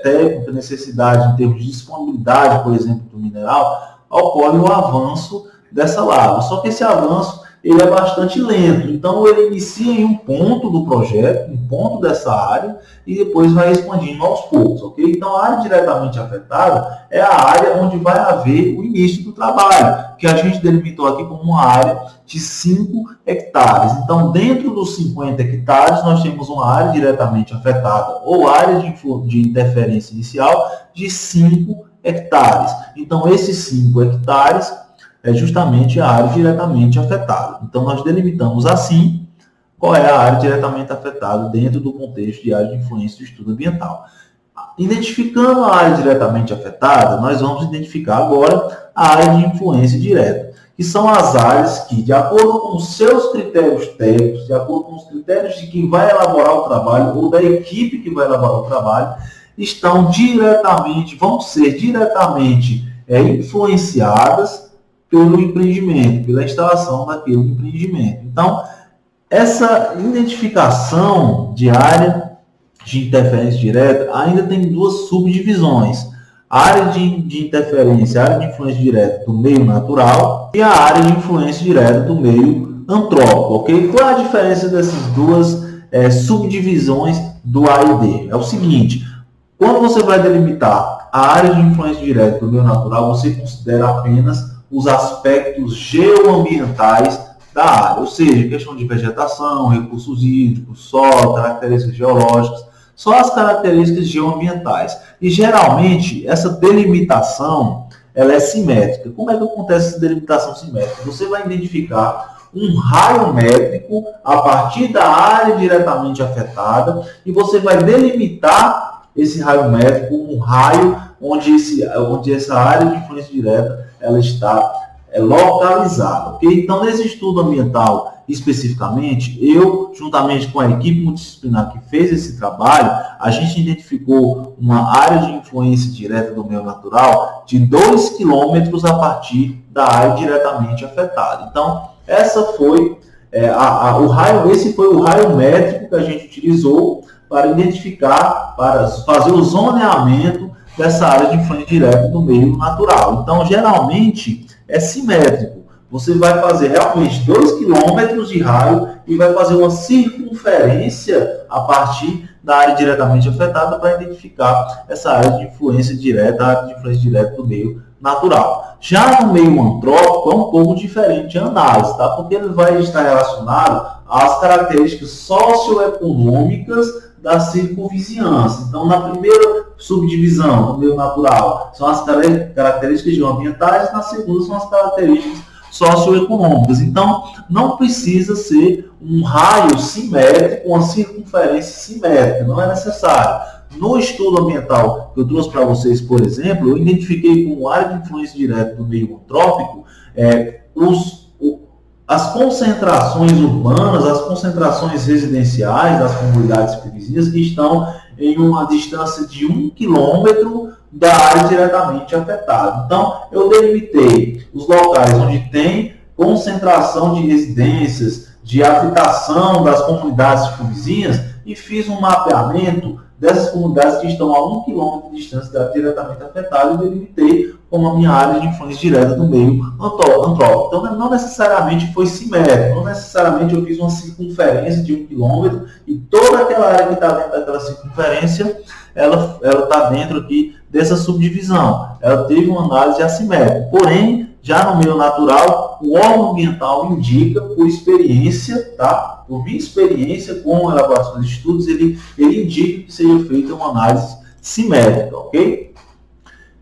Speaker 1: técnica, necessidade em termos de disponibilidade, por exemplo, do mineral, ocorre o avanço dessa lava. Só que esse avanço ele é bastante lento. Então, ele inicia em um ponto do projeto, um ponto dessa área, e depois vai expandindo aos poucos, ok? Então, a área diretamente afetada é a área onde vai haver o início do trabalho, que a gente delimitou aqui como uma área de 5 hectares. Então, dentro dos 50 hectares, nós temos uma área diretamente afetada, ou área de interferência inicial, de 5 hectares. Então, esses 5 hectares é justamente a área diretamente afetada. Então, nós delimitamos assim qual é a área diretamente afetada dentro do contexto de área de influência do estudo ambiental. Identificando a área diretamente afetada, nós vamos identificar agora a área de influência direta, que são as áreas que, de acordo com os seus critérios técnicos, de acordo com os critérios de quem vai elaborar o trabalho ou da equipe que vai elaborar o trabalho, vão ser diretamente influenciadas pelo empreendimento, pela instalação daquele empreendimento. Então, essa identificação de área de interferência direta ainda tem 2 subdivisões. A área de interferência, a área de influência direta do meio natural e a área de influência direta do meio antrópico, ok? Qual é a diferença dessas 2 subdivisões do A e D? É o seguinte: quando você vai delimitar a área de influência direta do meio natural, você considera apenas os aspectos geoambientais da área, ou seja, questão de vegetação, recursos hídricos, solo, características geológicas, só as características geoambientais. E geralmente essa delimitação ela é simétrica. Como é que acontece essa delimitação simétrica? Você vai identificar um raio métrico a partir da área diretamente afetada e você vai delimitar esse raio métrico, um raio onde essa área de influência direta ela está localizada, ok? Então, nesse estudo ambiental especificamente, eu, juntamente com a equipe multidisciplinar que fez esse trabalho, a gente identificou uma área de influência direta do meio natural de 2 quilômetros a partir da área diretamente afetada. Então, esse foi o raio métrico que a gente utilizou para identificar, para fazer o zoneamento dessa área de influência direta do meio natural. Então, geralmente, é simétrico. Você vai fazer realmente 2 quilômetros de raio e vai fazer uma circunferência a partir da área diretamente afetada para identificar essa área de influência direta, a área de influência direta do meio natural. Já no meio antrópico é um pouco diferente a análise, tá? Porque ele vai estar relacionado às características socioeconômicas da circunvizinhança. Então, na primeira subdivisão do meio natural são as características geoambientais, na segunda são as características socioeconômicas. Então, não precisa ser um raio simétrico, uma circunferência simétrica, não é necessário. No estudo ambiental que eu trouxe para vocês, por exemplo, eu identifiquei como área de influência direta do meio antrópico as concentrações urbanas, as concentrações residenciais das comunidades vizinhas que estão em uma distância de 1 quilômetro da área diretamente afetada. Então, eu delimitei os locais onde tem concentração de residências, de habitação das comunidades vizinhas e fiz um mapeamento dessas comunidades que estão a 1 quilômetro de distância da área diretamente afetada e delimitei como a minha área de influência direta do meio antrópico. Então, não necessariamente foi simétrico, não necessariamente eu fiz uma circunferência de 1 quilômetro e toda aquela área que está dentro daquela circunferência, ela está dentro aqui dessa subdivisão. Ela teve uma análise assimétrica. Porém, já no meio natural, o órgão ambiental indica, por experiência, tá? Por minha experiência com a elaboração de estudos, ele indica que seja feita uma análise simétrica, ok?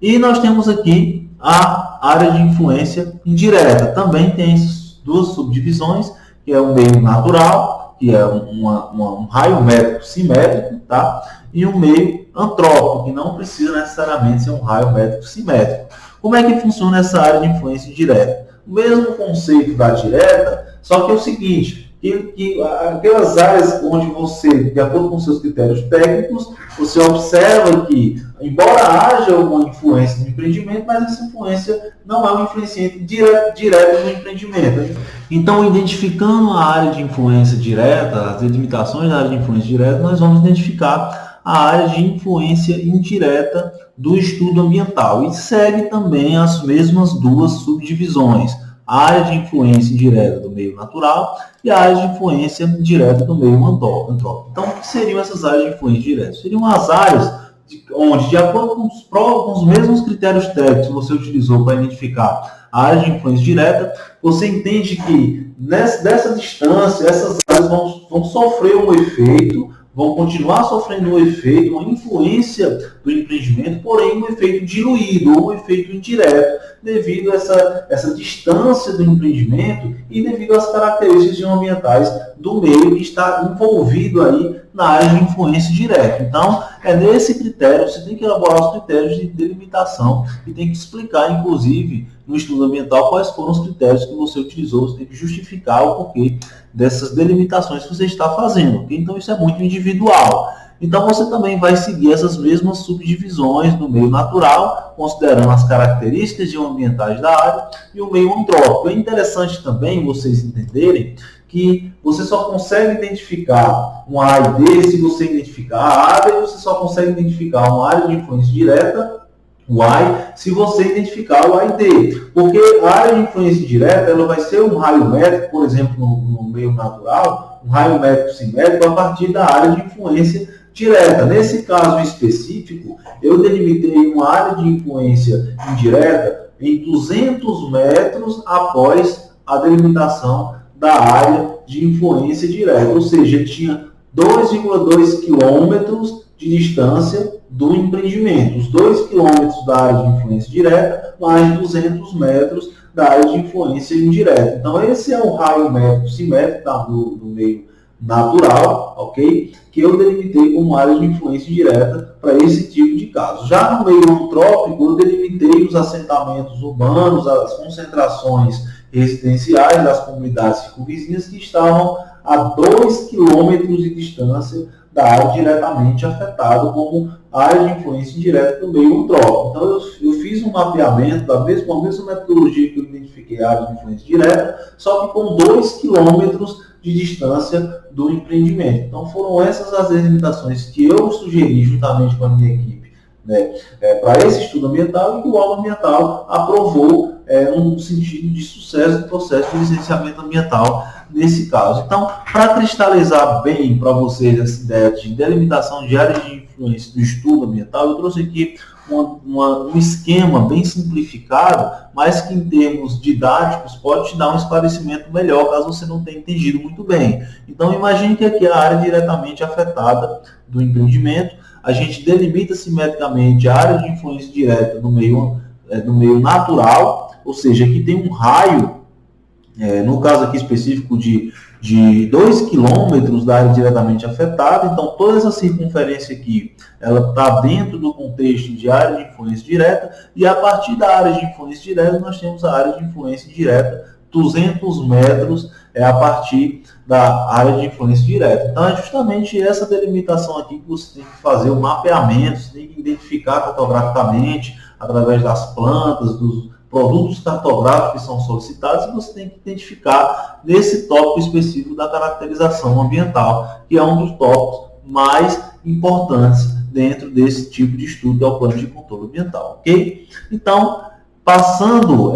Speaker 1: E nós temos aqui a área de influência indireta. Também tem essas duas subdivisões, que é o meio natural, que é um raio métrico simétrico, tá? E um meio antrópico, que não precisa necessariamente ser um raio métrico simétrico. Como é que funciona essa área de influência indireta? O mesmo conceito da direta, só que é o seguinte, que aquelas áreas onde você, de acordo com seus critérios técnicos, você observa que, embora haja uma influência no empreendimento, mas essa influência não é um influenciante direto no empreendimento. Então, identificando a área de influência direta, as delimitações da área de influência direta, nós vamos identificar a área de influência indireta do estudo ambiental. E segue também as mesmas duas subdivisões. A área de influência indireta do meio natural e a área de influência direta do meio antrópico. Então, o que seriam essas áreas de influência direta? Seriam as áreas onde, de acordo com os mesmos critérios técnicos que você utilizou para identificar a área de influência direta, você entende que dessa distância, essas áreas vão sofrer um efeito, vão continuar sofrendo um efeito, uma influência do empreendimento, porém um efeito diluído ou um efeito indireto, devido a essa distância do empreendimento e devido às características ambientais do meio que está envolvido aí na área de influência direta. Então, é nesse critério, você tem que elaborar os critérios de delimitação e tem que explicar, inclusive, no estudo ambiental, quais foram os critérios que você utilizou, você tem que justificar o porquê dessas delimitações que você está fazendo. Okay? Então, isso é muito individual. Então, você também vai seguir essas mesmas subdivisões do meio natural, considerando as características geoambientais da área e o meio antrópico. É interessante também vocês entenderem que você só consegue identificar uma A e D se você identificar a área, e você só consegue identificar uma área de influência direta, o Y, se você identificar o A e D. Porque a área de influência direta ela vai ser um raio métrico, por exemplo, no meio natural, um raio métrico simétrico a partir da área de influência direta. Nesse caso específico, eu delimitei uma área de influência indireta em 200 metros após a delimitação da área de influência direta. Ou seja, tinha 2,2 quilômetros de distância do empreendimento. Os 2 quilômetros da área de influência direta, mais 200 metros da área de influência indireta. Então, esse é o raio métrico simétrico do meio natural, ok? Que eu delimitei como área de influência direta para esse tipo de caso. Já no meio antrópico, eu delimitei os assentamentos urbanos, as concentrações residenciais das comunidades circunvizinhas que estavam a 2 quilômetros de distância da área diretamente afetada como área de influência indireta do meio antrópico. Então, eu fiz um mapeamento da mesma metodologia que eu identifiquei a área de influência direta, só que com 2 quilômetros de distância do empreendimento. Então, foram essas as delimitações que eu sugeri juntamente com a minha equipe né, para esse estudo ambiental, e que o órgão ambiental aprovou no sentido de sucesso do processo de licenciamento ambiental nesse caso. Então, para cristalizar bem para vocês essa ideia de delimitação de áreas de influência do estudo ambiental, eu trouxe aqui um esquema bem simplificado, mas que em termos didáticos pode te dar um esclarecimento melhor, caso você não tenha entendido muito bem. Então, imagine que aqui é a área diretamente afetada do empreendimento, a gente delimita simetricamente a área de influência direta no meio natural, ou seja, aqui tem um raio, no caso aqui específico de 2 quilômetros da área diretamente afetada. Então, toda essa circunferência aqui, ela está dentro do contexto de área de influência direta, e a partir da área de influência direta, nós temos a área de influência direta, 200 metros a partir da área de influência direta. Então, é justamente essa delimitação aqui que você tem que fazer o mapeamento, você tem que identificar cartograficamente, através das plantas, dos produtos cartográficos que são solicitados, e você tem que identificar nesse tópico específico da caracterização ambiental, que é um dos tópicos mais importantes dentro desse tipo de estudo, que é o plano de controle ambiental, ok? Então, passando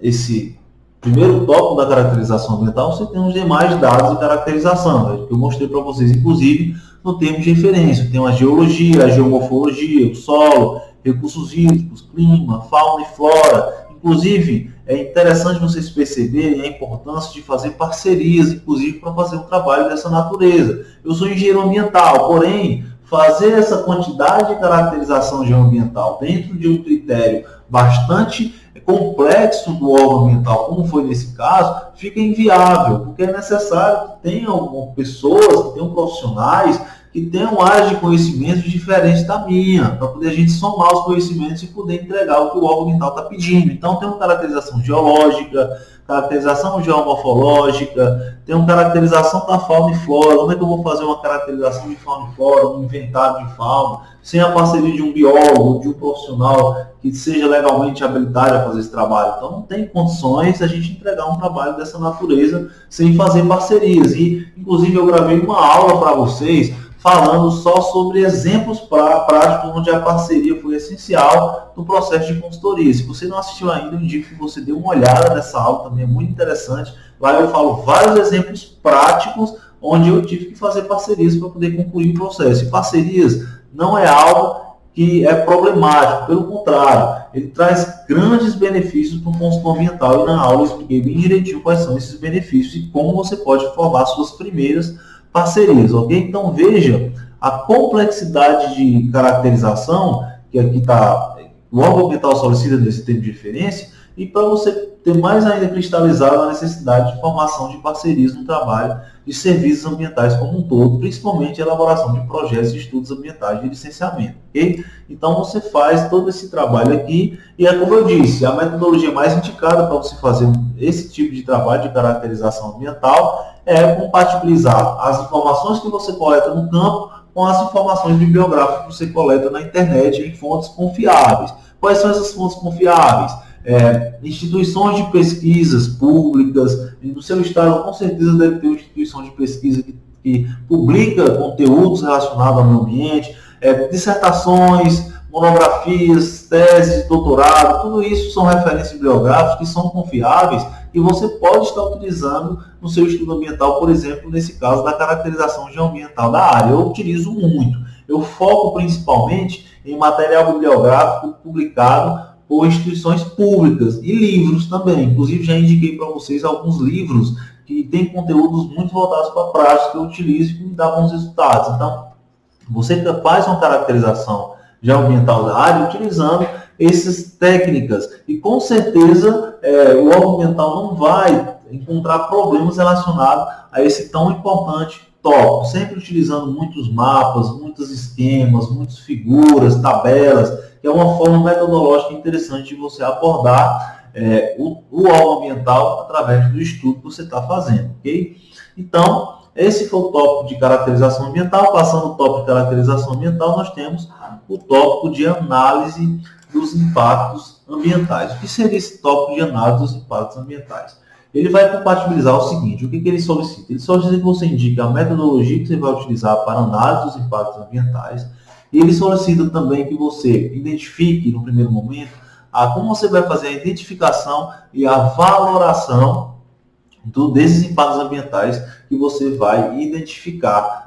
Speaker 1: esse primeiro tópico da caracterização ambiental, você tem os demais dados de caracterização, que eu mostrei para vocês, inclusive, no termo de referência. Tem a geologia, a geomorfologia, o solo, recursos hídricos, clima, fauna e flora. Inclusive, é interessante vocês perceberem a importância de fazer parcerias, inclusive, para fazer um trabalho dessa natureza. Eu sou engenheiro ambiental, porém, fazer essa quantidade de caracterização geoambiental dentro de um critério bastante complexo do órgão ambiental, como foi nesse caso, fica inviável, porque é necessário que tenham pessoas, que tenham profissionais que tenham áreas de conhecimentos diferentes da minha, para poder a gente somar os conhecimentos e poder entregar o que o órgão ambiental está pedindo. Então, tem uma caracterização geológica, caracterização geomorfológica, tem uma caracterização da fauna e flora. Como é que eu vou fazer uma caracterização de fauna e flora, um inventário de fauna, sem a parceria de um biólogo, de um profissional que seja legalmente habilitado a fazer esse trabalho? Então, não tem condições a gente entregar um trabalho dessa natureza sem fazer parcerias. E, inclusive, eu gravei uma aula para vocês falando só sobre exemplos práticos onde a parceria foi essencial no processo de consultoria. Se você não assistiu ainda, eu indico que você dê uma olhada nessa aula, também é muito interessante. Lá eu falo vários exemplos práticos onde eu tive que fazer parcerias para poder concluir o processo. E parcerias não é algo que é problemático, pelo contrário, ele traz grandes benefícios para o consultor ambiental, e na aula eu expliquei bem direitinho quais são esses benefícios e como você pode formar suas primeiras parcerias, ok? Então veja a complexidade de caracterização que aqui está, o órgão ambiental solicita desse termo de referência, e para você ter mais ainda cristalizado a necessidade de formação de parcerias no trabalho de serviços ambientais como um todo, principalmente a elaboração de projetos de estudos ambientais de licenciamento, ok? Então você faz todo esse trabalho aqui, e é como eu disse, a metodologia mais indicada para você fazer esse tipo de trabalho de caracterização ambiental é compatibilizar as informações que você coleta no campo com as informações bibliográficas que você coleta na internet em fontes confiáveis. Quais são essas fontes confiáveis? Instituições de pesquisas públicas. No seu estado, com certeza, deve ter uma instituição de pesquisa que publica conteúdos relacionados ao meio ambiente, dissertações, monografias, teses, doutorado, tudo isso são referências bibliográficas que são confiáveis e você pode estar utilizando no seu estudo ambiental, por exemplo, nesse caso da caracterização geoambiental da área. Eu utilizo muito. Eu foco principalmente em material bibliográfico publicado por instituições públicas e livros também. Inclusive, já indiquei para vocês alguns livros que têm conteúdos muito voltados para a prática que eu utilizo e que me dão bons resultados. Então, você faz uma caracterização geoambiental da área utilizando essas técnicas. E com certeza o órgão ambiental não vai encontrar problemas relacionados a esse tão importante tópico. Sempre utilizando muitos mapas, muitos esquemas, muitas figuras, tabelas, que é uma forma metodológica interessante de você abordar o órgão ambiental através do estudo que você está fazendo, ok? Então, esse foi o tópico de caracterização ambiental. Passando o tópico de caracterização ambiental, nós temos o tópico de análise dos impactos ambientais. O que seria esse tópico de análise dos impactos ambientais? Ele vai compatibilizar o seguinte: o que ele solicita? Ele solicita que você indique a metodologia que você vai utilizar para análise dos impactos ambientais, E ele solicita também que você identifique, no primeiro momento, como você vai fazer a identificação e a valoração desses impactos ambientais que você vai identificar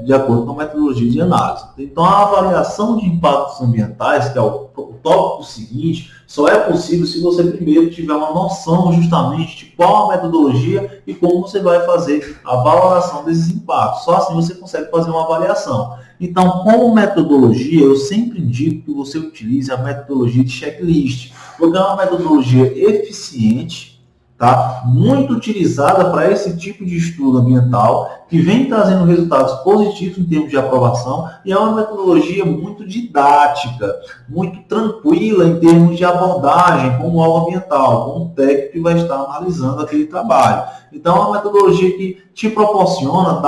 Speaker 1: de acordo com a metodologia de análise. Então, a avaliação de impactos ambientais, que é o tópico seguinte, só é possível se você primeiro tiver uma noção justamente de qual a metodologia e como você vai fazer a valoração desses impactos. Só assim você consegue fazer uma avaliação. Então, como metodologia, eu sempre indico que você utilize a metodologia de checklist, porque é uma metodologia eficiente, tá? Muito utilizada para esse tipo de estudo ambiental, que vem trazendo resultados positivos em termos de aprovação, e é uma metodologia muito didática, muito tranquila em termos de abordagem, como aula ambiental, como o técnico que vai estar analisando aquele trabalho. Então, é uma metodologia que te proporciona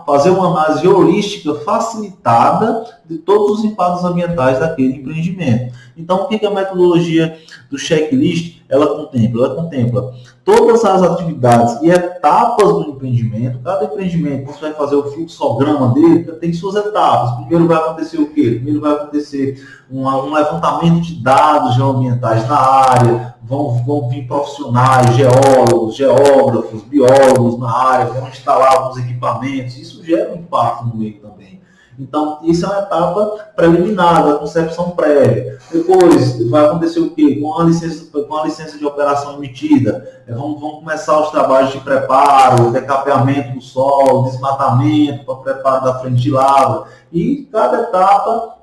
Speaker 1: fazer uma análise holística facilitada de todos os impactos ambientais daquele empreendimento. Então, o que a metodologia do checklist ela contempla? Ela contempla todas as atividades e etapas do empreendimento. Cada empreendimento, você vai fazer o fluxograma dele, tem suas etapas. Primeiro vai acontecer o quê? Primeiro vai acontecer um levantamento de dados geoambientais na área, vão vir profissionais, geólogos, geógrafos, biólogos na área, vão instalar alguns equipamentos. Isso gera um impacto no meio também. Então, isso é uma etapa preliminar, da concepção prévia. Depois, vai acontecer o quê? Com a licença de operação emitida, vão começar os trabalhos de preparo, decapeamento do solo, desmatamento para preparo da frente de lavra. E cada etapa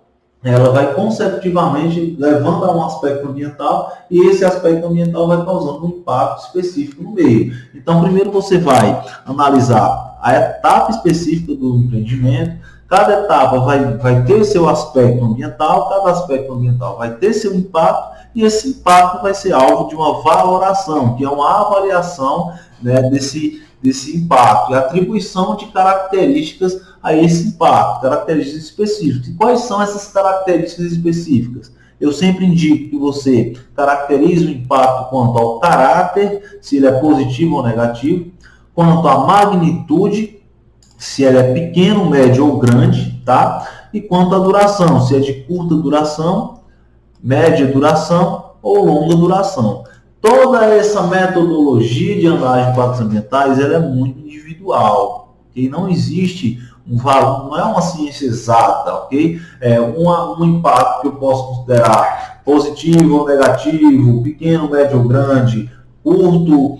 Speaker 1: ela vai consecutivamente levando a um aspecto ambiental e esse aspecto ambiental vai causando um impacto específico no meio. Então, primeiro você vai analisar a etapa específica do empreendimento. Cada etapa vai ter seu aspecto ambiental, cada aspecto ambiental vai ter seu impacto e esse impacto vai ser alvo de uma valoração, que é uma avaliação, né, desse impacto e atribuição de características a esse impacto, características específicas. E quais são essas características específicas? Eu sempre indico que você caracterize o impacto quanto ao caráter, se ele é positivo ou negativo, quanto à magnitude, se ele é pequeno, médio ou grande, tá? E quanto à duração, se é de curta duração, média duração ou longa duração. Toda essa metodologia de análise de impactos ambientais ela é muito individual, ok? Não existe um valor, não é uma ciência exata, ok? É um impacto que eu posso considerar positivo ou negativo, pequeno, médio ou grande, curto,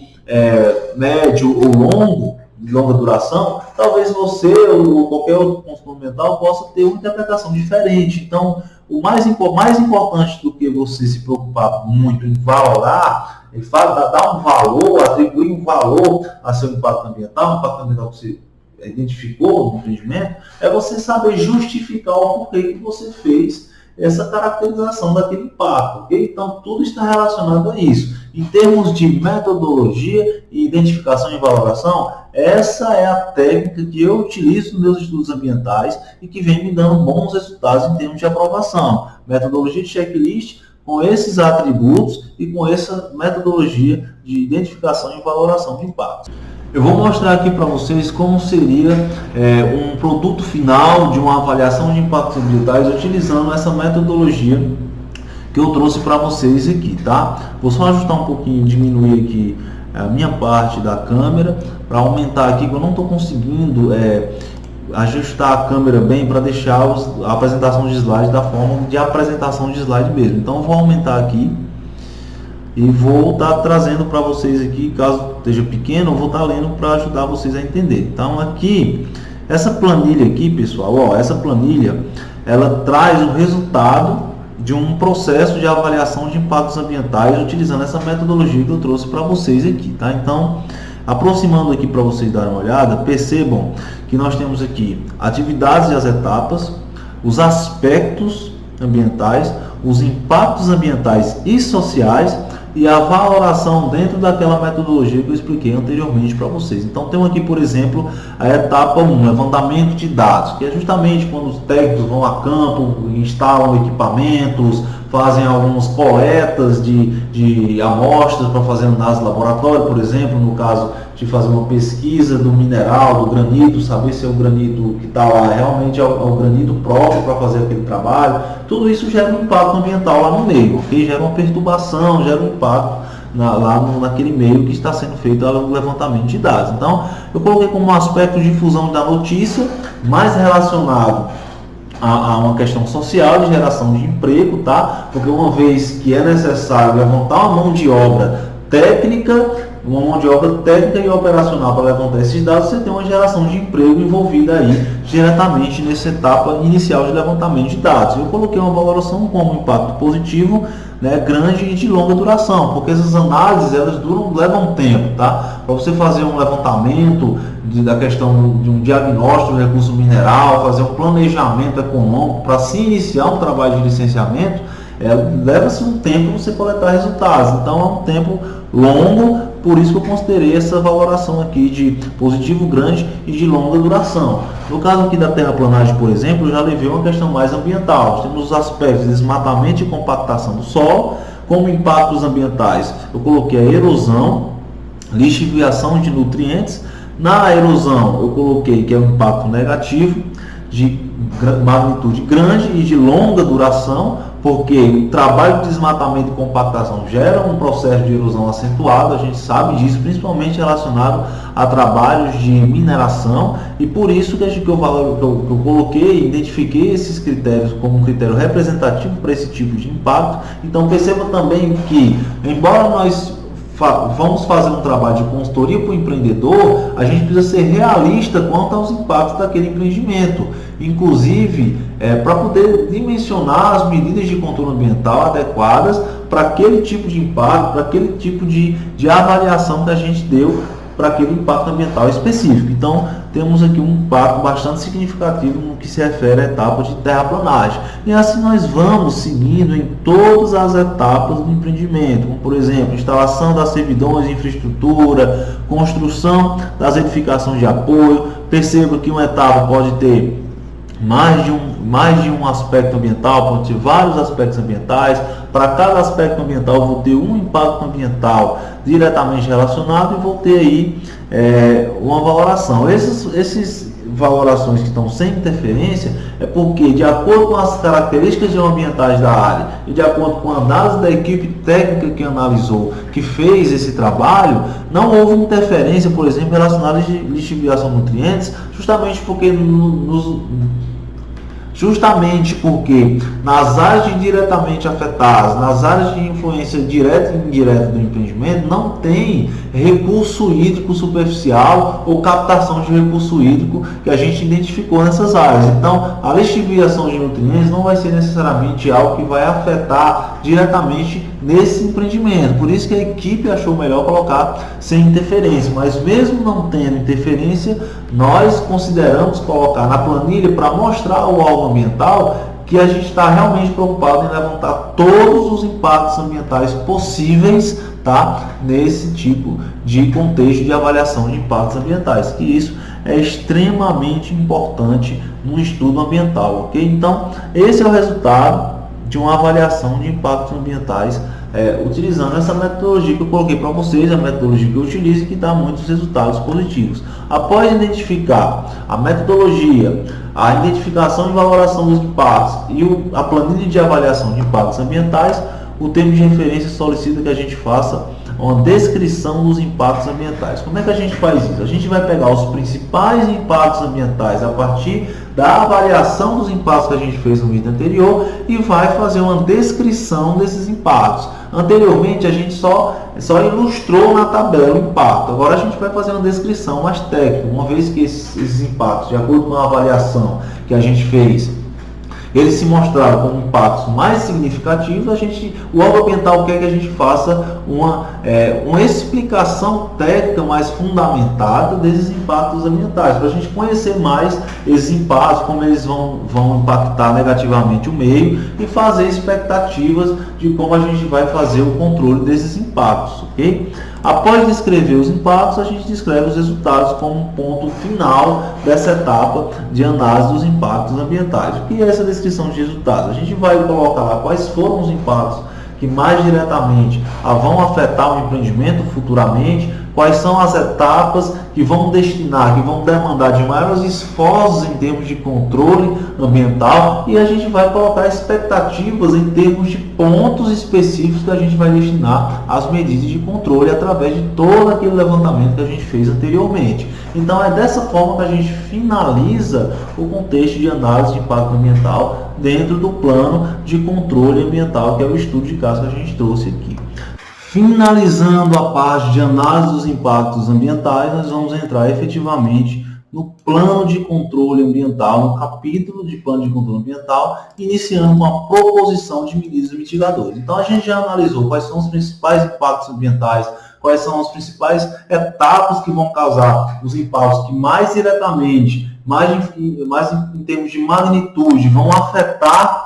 Speaker 1: médio ou longo, de longa duração, talvez você ou qualquer outro consultor ambiental possa ter uma interpretação diferente. Então, o mais importante do que você se preocupar muito em valorar, dar um valor, atribuir um valor a seu impacto ambiental, o impacto ambiental que você identificou no empreendimento, é você saber justificar o porquê que você fez essa caracterização daquele impacto, ok? Então, tudo está relacionado a isso. Em termos de metodologia e identificação e valoração, essa é a técnica que eu utilizo nos meus estudos ambientais e que vem me dando bons resultados em termos de aprovação. Metodologia de checklist com esses atributos e com essa metodologia de identificação e valoração de impactos. Eu vou mostrar aqui para vocês como seria um produto final de uma avaliação de impactos ambientais utilizando essa metodologia que eu trouxe para vocês aqui, tá? Vou só ajustar um pouquinho, diminuir aqui a minha parte da câmera para aumentar aqui, que eu não estou conseguindo ajustar a câmera bem para deixar a apresentação de slide da forma de apresentação de slide mesmo. Então eu vou aumentar aqui e vou estar trazendo para vocês aqui, caso esteja pequeno, eu vou estar lendo para ajudar vocês a entender. Então aqui, essa planilha aqui, pessoal, ó, essa planilha, ela traz o resultado de um processo de avaliação de impactos ambientais utilizando essa metodologia que eu trouxe para vocês aqui, tá? Então, aproximando aqui para vocês darem uma olhada, percebam que nós temos aqui atividades e as etapas, os aspectos ambientais, os impactos ambientais e sociais e a valoração dentro daquela metodologia que eu expliquei anteriormente para vocês. Então, temos aqui, por exemplo, a etapa 1, levantamento de dados, que é justamente quando os técnicos vão a campo, instalam equipamentos, fazem algumas coletas de amostras para fazer análise de laboratório, por exemplo, no caso de fazer uma pesquisa do mineral, do granito, saber se é o granito que está lá realmente é o granito próprio para fazer aquele trabalho. Tudo isso gera um impacto ambiental lá no meio, ok? Gera uma perturbação, gera um impacto naquele meio que está sendo feito o levantamento de dados. Então, eu coloquei como um aspecto de difusão da notícia, mais relacionado a uma questão social de geração de emprego, tá? Porque uma vez que é necessário levantar uma mão de obra técnica e operacional para levantar esses dados, você tem uma geração de emprego envolvida aí diretamente nessa etapa inicial de levantamento de dados. Eu coloquei uma valoração como impacto positivo, né, grande e de longa duração, porque essas análises elas levam tempo, tá? Para você fazer um levantamento da questão de um diagnóstico do recurso mineral, fazer um planejamento econômico para se iniciar um trabalho de licenciamento, leva-se um tempo para você coletar resultados. Então é um tempo longo, por isso que eu considerei essa valoração aqui de positivo grande e de longa duração. No caso aqui da terraplanagem, por exemplo, eu já levei uma questão mais ambiental. Nós temos os aspectos de desmatamento e compactação do solo, como impactos ambientais. Eu coloquei a erosão, lixiviação de nutrientes. Na erosão, eu coloquei que é um impacto negativo, de magnitude grande e de longa duração, porque o trabalho de desmatamento e compactação gera um processo de erosão acentuado, a gente sabe disso, principalmente relacionado a trabalhos de mineração, e por isso que eu coloquei, identifiquei esses critérios como um critério representativo para esse tipo de impacto. Então perceba também que, embora nós vamos fazer um trabalho de consultoria para o empreendedor, a gente precisa ser realista quanto aos impactos daquele empreendimento, inclusive para poder dimensionar as medidas de controle ambiental adequadas para aquele tipo de impacto, para aquele tipo de avaliação que a gente deu para aquele impacto ambiental específico. Então, temos aqui um impacto bastante significativo no que se refere à etapa de terraplanagem. E assim nós vamos seguindo em todas as etapas do empreendimento, como por exemplo, instalação das servidões, infraestrutura, construção das edificações de apoio. Perceba que uma etapa pode ter mais de um aspecto ambiental, pode ter vários aspectos ambientais. Para cada aspecto ambiental eu vou ter um impacto ambiental diretamente relacionado e vou ter aí uma valoração. Essas valorações que estão sem interferência é porque, de acordo com as características ambientais da área e de acordo com a análise da equipe técnica que analisou, que fez esse trabalho, não houve interferência, por exemplo, relacionada à lixiviação de nutrientes, justamente porque nas áreas diretamente afetadas, nas áreas de influência direta e indireta do empreendimento, não tem recurso hídrico superficial ou captação de recurso hídrico que a gente identificou nessas áreas. Então, a lixiviação de nutrientes não vai ser necessariamente algo que vai afetar diretamente nesse empreendimento. Por isso que a equipe achou melhor colocar sem interferência. Mas mesmo não tendo interferência, nós consideramos colocar na planilha para mostrar o alvo ambiental que a gente está realmente preocupado em levantar todos os impactos ambientais possíveis, tá? Nesse tipo de contexto de avaliação de impactos ambientais, que isso é extremamente importante no estudo ambiental, ok? Então, esse é o resultado de uma avaliação de impactos ambientais utilizando essa metodologia que eu coloquei para vocês, a metodologia que eu utilizo e que dá muitos resultados positivos. Após identificar a metodologia, a identificação e valoração dos impactos e a planilha de avaliação de impactos ambientais, o termo de referência solicita que a gente faça uma descrição dos impactos ambientais. Como é que a gente faz isso? A gente vai pegar os principais impactos ambientais a partir da avaliação dos impactos que a gente fez no vídeo anterior e vai fazer uma descrição desses impactos. Anteriormente a gente só ilustrou na tabela o impacto. Agora a gente vai fazer uma descrição mais técnica, uma vez que esses impactos, de acordo com a avaliação que a gente fez, eles se mostraram como impactos mais significativos, o órgão ambiental quer que a gente faça uma explicação técnica mais fundamentada desses impactos ambientais, para a gente conhecer mais esses impactos, como eles vão impactar negativamente o meio e fazer expectativas de como a gente vai fazer o controle desses impactos, ok? Após descrever os impactos, a gente descreve os resultados como um ponto final dessa etapa de análise dos impactos ambientais. O que é essa descrição de resultados? A gente vai colocar lá quais foram os impactos que mais diretamente vão afetar o empreendimento futuramente, quais são as etapas que vão destinar, que vão demandar de maiores esforços em termos de controle ambiental, e a gente vai colocar expectativas em termos de pontos específicos que a gente vai destinar às medidas de controle através de todo aquele levantamento que a gente fez anteriormente. Então é dessa forma que a gente finaliza o contexto de análise de impacto ambiental dentro do plano de controle ambiental, que é o estudo de caso que a gente trouxe aqui. Finalizando a parte de análise dos impactos ambientais, nós vamos entrar efetivamente no plano de controle ambiental, no capítulo de plano de controle ambiental, iniciando com a proposição de medidas mitigadoras. Então a gente já analisou quais são os principais impactos ambientais, quais são as principais etapas que vão causar os impactos que mais diretamente, mais em termos de magnitude, vão afetar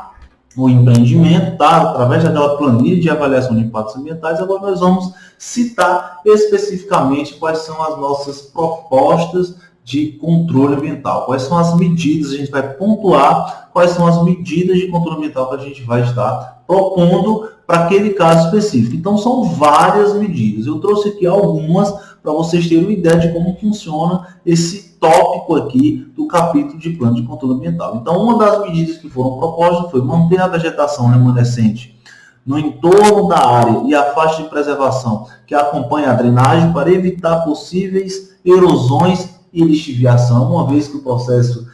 Speaker 1: o empreendimento, tá? Através daquela planilha de avaliação de impactos ambientais. Agora nós vamos citar especificamente quais são as nossas propostas de controle ambiental, quais são as medidas, a gente vai pontuar quais são as medidas de controle ambiental que a gente vai estar propondo para aquele caso específico. Então são várias medidas, eu trouxe aqui algumas para vocês terem uma ideia de como funciona esse tópico aqui do capítulo de plano de controle ambiental. Então uma das medidas que foram propostas foi manter a vegetação remanescente no entorno da área e a faixa de preservação que acompanha a drenagem para evitar possíveis erosões e lixiviação, uma vez que o processo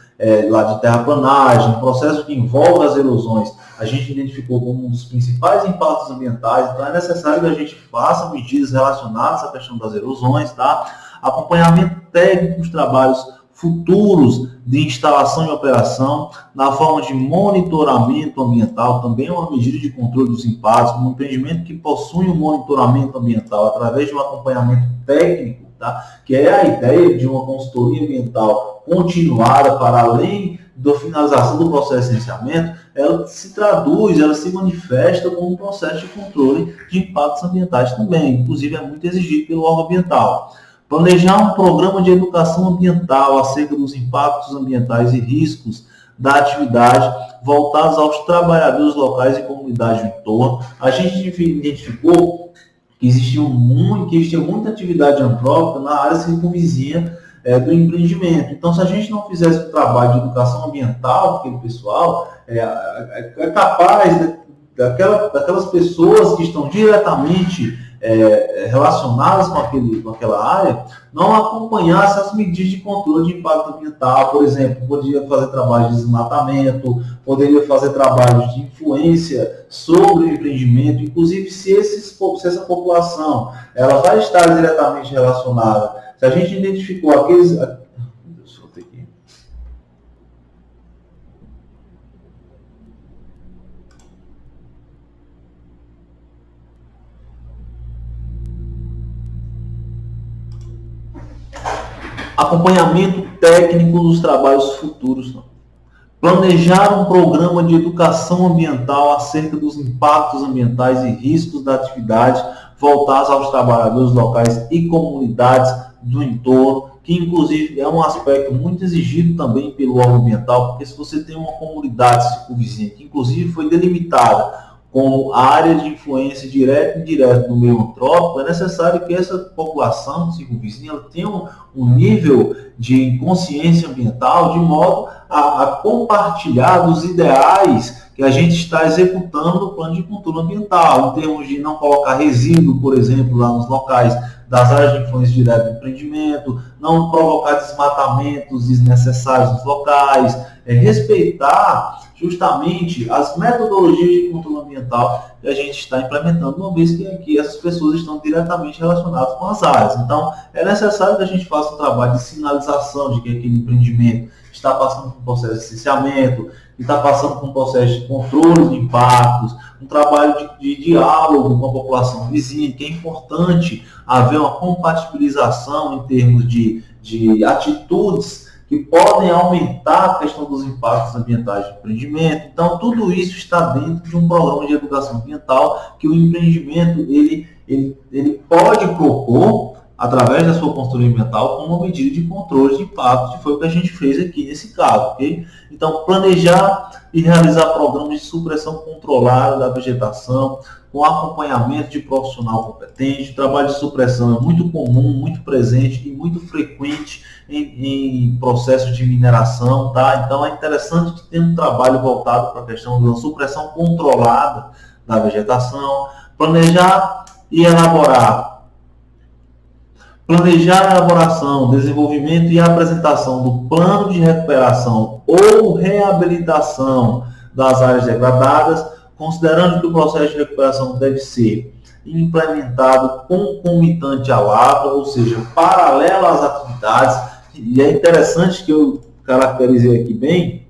Speaker 1: lá de terraplanagem, o processo que envolve as erosões, a gente identificou como um dos principais impactos ambientais, então é necessário que a gente faça medidas relacionadas à questão das erosões, tá? Acompanhamento técnico dos trabalhos futuros de instalação e operação, na forma de monitoramento ambiental, também é uma medida de controle dos impactos, um empreendimento que possui um monitoramento ambiental através de um acompanhamento técnico, tá? Que é a ideia de uma consultoria ambiental continuada para além da finalização do processo de licenciamento, ela se traduz, ela se manifesta como um processo de controle de impactos ambientais também, inclusive é muito exigido pelo órgão ambiental. Planejar um programa de educação ambiental acerca dos impactos ambientais e riscos da atividade voltados aos trabalhadores locais e comunidades do entorno. A gente identificou que existia muita atividade antrópica na área circunvizinha do empreendimento. Então, se a gente não fizesse o trabalho de educação ambiental para aquele pessoal, é capaz daquelas pessoas que estão diretamente relacionadas com aquela área, não acompanhar essas medidas de controle de impacto ambiental. Por exemplo, poderia fazer trabalho de desmatamento, poderia fazer trabalhos de influência sobre o empreendimento, inclusive se essa população ela vai estar diretamente relacionada. Se a gente identificou aqueles... Acompanhamento técnico dos trabalhos futuros. Planejar um programa de educação ambiental acerca dos impactos ambientais e riscos da atividade voltados aos trabalhadores locais e comunidades do entorno, que inclusive é um aspecto muito exigido também pelo órgão ambiental, porque se você tem uma comunidade circunvizinha que inclusive foi delimitada como área de influência direta e indireta do meio antrópico, é necessário que essa população circunvizinha tenha um nível de consciência ambiental de modo a compartilhar dos ideais que a gente está executando no plano de controle ambiental, em termos de não colocar resíduo, por exemplo, lá nos locais das áreas de influência direta do empreendimento, não provocar desmatamentos desnecessários nos locais, respeitar justamente as metodologias de controle ambiental que a gente está implementando, uma vez que aqui essas pessoas estão diretamente relacionadas com as áreas. Então, é necessário que a gente faça um trabalho de sinalização de que aquele empreendimento está passando por um processo de licenciamento, está passando por um processo de controle de impactos, um trabalho de diálogo com a população vizinha, que é importante haver uma compatibilização em termos de atitudes que podem aumentar a questão dos impactos ambientais do empreendimento. Então, tudo isso está dentro de um programa de educação ambiental que o empreendimento ele pode propor através da sua consultoria ambiental como uma medida de controle de impacto, que foi o que a gente fez aqui nesse caso, ok? Então, planejar e realizar programas de supressão controlada da vegetação, com acompanhamento de profissional competente. O trabalho de supressão é muito comum, muito presente e muito frequente em processos de mineração, tá? Então, é interessante que tenha um trabalho voltado para a questão da supressão controlada da vegetação, planejar a elaboração, desenvolvimento e apresentação do plano de recuperação ou reabilitação das áreas degradadas, considerando que o processo de recuperação deve ser implementado concomitante à lavra, ou seja, paralelo às atividades. E é interessante que eu caracterizei aqui bem,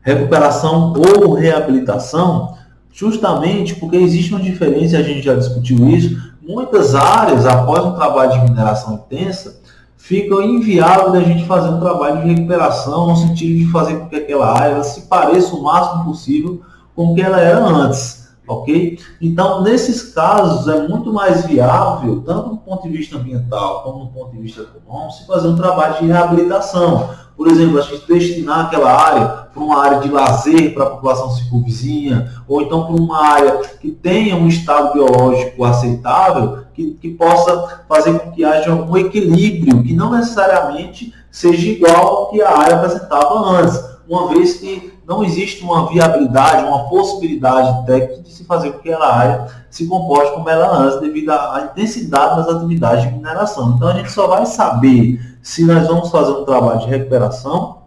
Speaker 1: recuperação ou reabilitação, justamente porque existe uma diferença, a gente já discutiu isso. Muitas áreas, após um trabalho de mineração intensa, ficam inviável da gente fazer um trabalho de recuperação, no sentido de fazer com que aquela área se pareça o máximo possível com o que ela era antes, ok? Então, nesses casos, é muito mais viável, tanto do ponto de vista ambiental como do ponto de vista econômico, se fazer um trabalho de reabilitação. Por exemplo, a gente destinar aquela área para uma área de lazer para a população circunvizinha, ou então para uma área que tenha um estado biológico aceitável, que possa fazer com que haja um equilíbrio, que não necessariamente seja igual ao que a área apresentava antes, uma vez que não existe uma viabilidade, uma possibilidade técnica de se fazer com que aquela área se comporte como ela antes, devido à intensidade das atividades de mineração. Então, a gente só vai saber se nós vamos fazer um trabalho de recuperação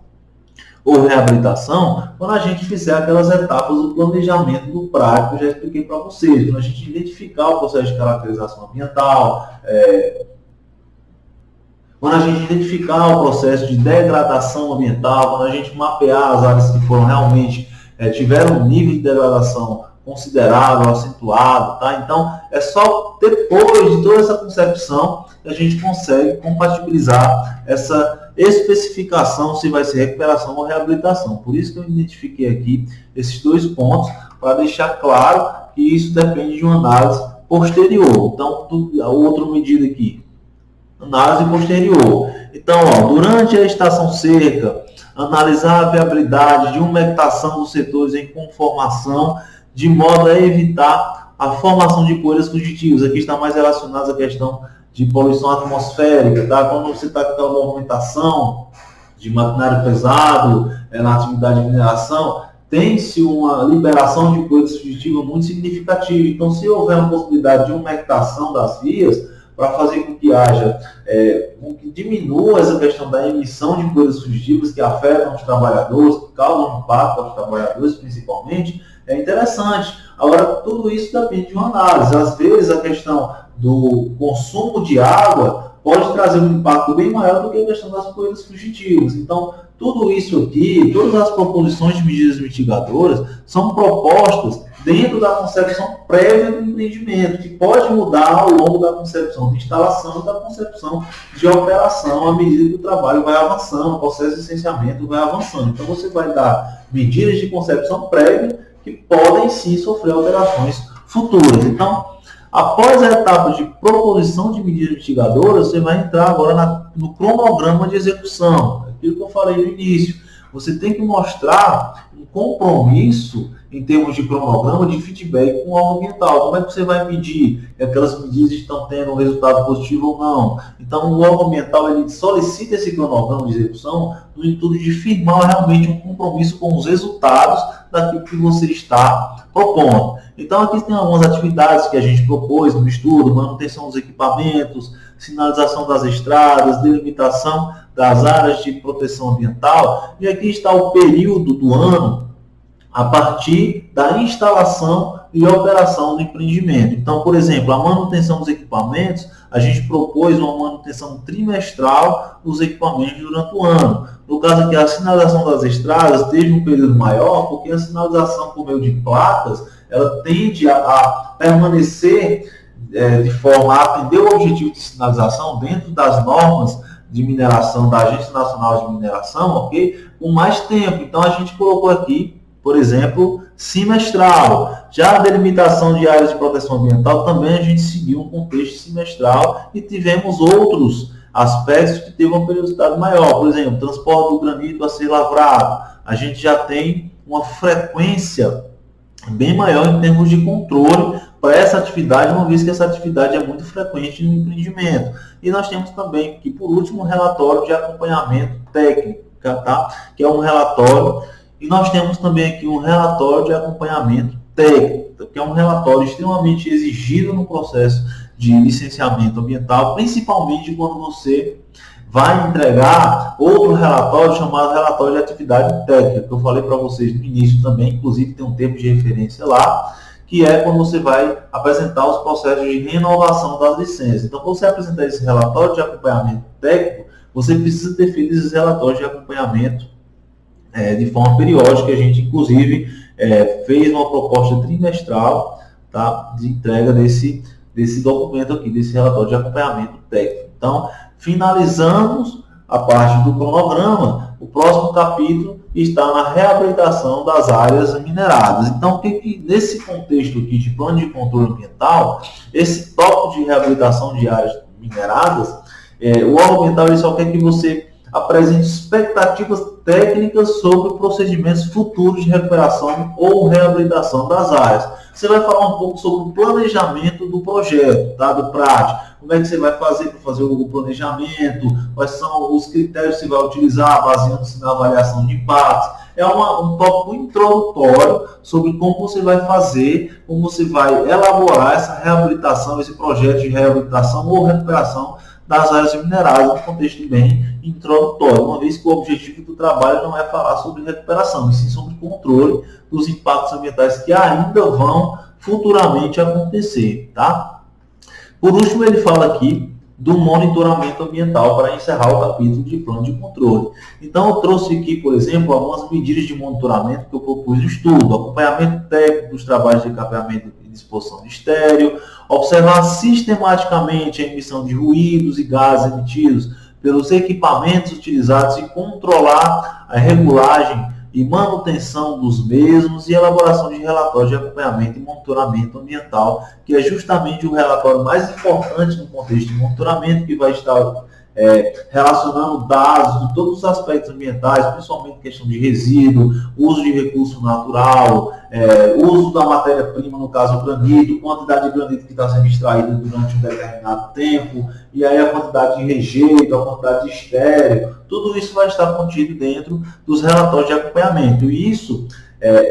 Speaker 1: ou reabilitação quando a gente fizer aquelas etapas do planejamento do prático que eu já expliquei para vocês. Quando a gente identificar o processo de caracterização ambiental, quando a gente identificar o processo de degradação ambiental, quando a gente mapear as áreas que foram realmente, tiveram um nível de degradação considerável, acentuado, tá? Então, é só depois de toda essa concepção que a gente consegue compatibilizar essa especificação se vai ser recuperação ou reabilitação. Por isso que eu identifiquei aqui esses dois pontos, para deixar claro que isso depende de uma análise posterior. Então, a outra medida aqui, análise posterior. Então, durante a estação seca, analisar a viabilidade de umectação dos setores em conformação, de modo a evitar a formação de poeiras fugitivas. Aqui está mais relacionado à questão de poluição atmosférica, tá? Quando você está com aquela movimentação de maquinário pesado na atividade de mineração, tem-se uma liberação de poeiras fugitivas muito significativa. Então, se houver uma possibilidade de umectação das vias, para fazer com que haja, com que diminua essa questão da emissão de poeiras fugitivas que afetam os trabalhadores, que causam impacto aos trabalhadores principalmente, é interessante. Agora, tudo isso depende de uma análise. Às vezes, a questão do consumo de água pode trazer um impacto bem maior do que a questão das poeiras fugitivas. Então, tudo isso aqui, todas as proposições de medidas mitigadoras são propostas dentro da concepção prévia do empreendimento, que pode mudar ao longo da concepção de instalação e da concepção de operação à medida que o trabalho vai avançando, o processo de licenciamento vai avançando. Então, você vai dar medidas de concepção prévia que podem sim sofrer alterações futuras. Então, após a etapa de proposição de medidas mitigadoras, você vai entrar agora no cronograma de execução. Aquilo que eu falei no início. Você tem que mostrar um compromisso em termos de cronograma de feedback com o órgão ambiental. Como é que você vai medir que aquelas medidas estão tendo um resultado positivo ou não? Então, o órgão ambiental ele solicita esse cronograma de execução no intuito de firmar realmente um compromisso com os resultados daquilo que você está propondo. Então, aqui tem algumas atividades que a gente propôs no estudo: manutenção dos equipamentos, sinalização das estradas, delimitação das áreas de proteção ambiental. E aqui está o período do ano a partir da instalação e operação do empreendimento. Então, por exemplo, a manutenção dos equipamentos, a gente propôs uma manutenção trimestral dos equipamentos durante o ano. No caso aqui, a sinalização das estradas teve um período maior, porque a sinalização por meio de placas, ela tende a permanecer de forma a atender o objetivo de sinalização dentro das normas de mineração da Agência Nacional de Mineração, ok? Com mais tempo. Então, a gente colocou aqui, por exemplo, semestral. Já a delimitação de áreas de proteção ambiental também a gente seguiu um contexto semestral e tivemos outros aspectos que teve uma periodicidade maior. Por exemplo, transporte do granito a ser lavrado. A gente já tem uma frequência bem maior em termos de controle para essa atividade, uma vez que essa atividade é muito frequente no empreendimento. E nós temos também aqui, por último, um relatório de acompanhamento técnico, tá? Que é um relatório, e nós temos também aqui um relatório de acompanhamento técnico, que é um relatório extremamente exigido no processo de licenciamento ambiental, principalmente quando você vai entregar outro relatório chamado relatório de atividade técnica, que eu falei para vocês no início também, inclusive tem um tempo de referência lá, que é quando você vai apresentar os processos de renovação das licenças. Então, para você apresentar esse relatório de acompanhamento técnico, você precisa ter feito esses relatórios de acompanhamento de forma periódica. A gente, inclusive, fez uma proposta trimestral, tá, de entrega desse documento aqui, desse relatório de acompanhamento técnico. Então, finalizamos a parte do cronograma. O próximo capítulo está na reabilitação das áreas mineradas. Então, nesse contexto aqui de plano de controle ambiental, esse tópico de reabilitação de áreas mineradas, o órgão ambiental ele só quer que você apresente expectativas técnicas sobre procedimentos futuros de recuperação ou reabilitação das áreas. Você vai falar um pouco sobre o planejamento do projeto, tá? Do PRAT. Como é que você vai fazer para fazer o planejamento, quais são os critérios que você vai utilizar, baseando-se na avaliação de impactos. É um tópico introdutório sobre como você vai fazer, como você vai elaborar essa reabilitação, esse projeto de reabilitação ou recuperação das áreas mineradas, num contexto bem introdutório, uma vez que o objetivo do trabalho não é falar sobre recuperação, e sim sobre controle dos impactos ambientais que ainda vão futuramente acontecer, tá? Por último, ele fala aqui do monitoramento ambiental para encerrar o capítulo de plano de controle. Então, eu trouxe aqui, por exemplo, algumas medidas de monitoramento que eu propus no estudo: acompanhamento técnico dos trabalhos de capeamento e disposição de estéreo, observar sistematicamente a emissão de ruídos e gases emitidos pelos equipamentos utilizados e controlar a regulagem e manutenção dos mesmos, e elaboração de relatórios de acompanhamento e monitoramento ambiental, que é justamente o relatório mais importante no contexto de monitoramento, que vai estar relacionando dados de todos os aspectos ambientais, principalmente questão de resíduo, uso de recurso natural, uso da matéria-prima, no caso o granito, quantidade de granito que está sendo extraída durante um determinado tempo, e aí a quantidade de rejeito, a quantidade de estéreo, tudo isso vai estar contido dentro dos relatórios de acompanhamento. E isso,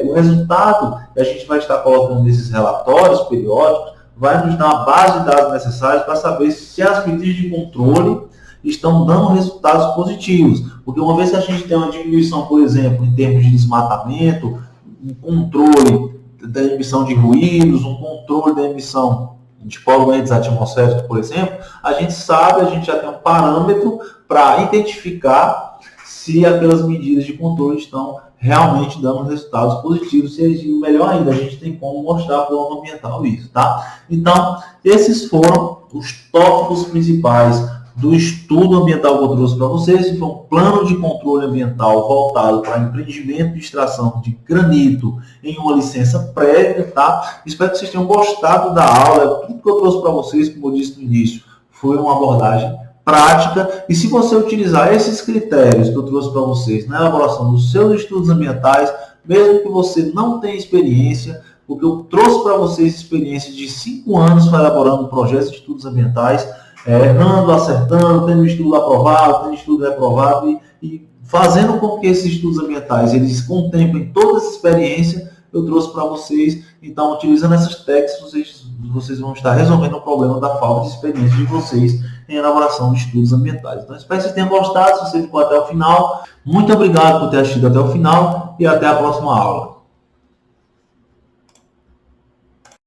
Speaker 1: o resultado que a gente vai estar colocando nesses relatórios periódicos, vai nos dar a base de dados necessários para saber se as medidas de controle estão dando resultados positivos. Porque uma vez que a gente tem uma diminuição, por exemplo, em termos de desmatamento, um controle da emissão de ruídos, um controle da emissão de poluentes atmosféricos, por exemplo, a gente sabe, a gente já tem um parâmetro para identificar se aquelas medidas de controle estão realmente dando resultados positivos. Se melhor ainda, a gente tem como mostrar para o plano ambiental isso, tá? Então, esses foram os tópicos principais do estudo ambiental que eu trouxe para vocês. Esse foi um plano de controle ambiental voltado para empreendimento e extração de granito em uma licença prévia, tá? Espero que vocês tenham gostado da aula. Tudo que eu trouxe para vocês, como eu disse no início, foi uma abordagem prática, e se você utilizar esses critérios que eu trouxe para vocês na elaboração dos seus estudos ambientais, mesmo que você não tenha experiência, porque eu trouxe para vocês experiência de 5 anos elaborando projetos de estudos ambientais, errando, acertando, tendo estudo aprovado, tendo estudo reprovado, e fazendo com que esses estudos ambientais eles contemplem toda essa experiência, eu trouxe para vocês. Então, utilizando essas técnicas, vocês vão estar resolvendo o problema da falta de experiência de vocês em elaboração de estudos ambientais. Então, espero que vocês tenham gostado. Se você ficou até o final, muito obrigado por ter assistido até o final, e até a próxima aula.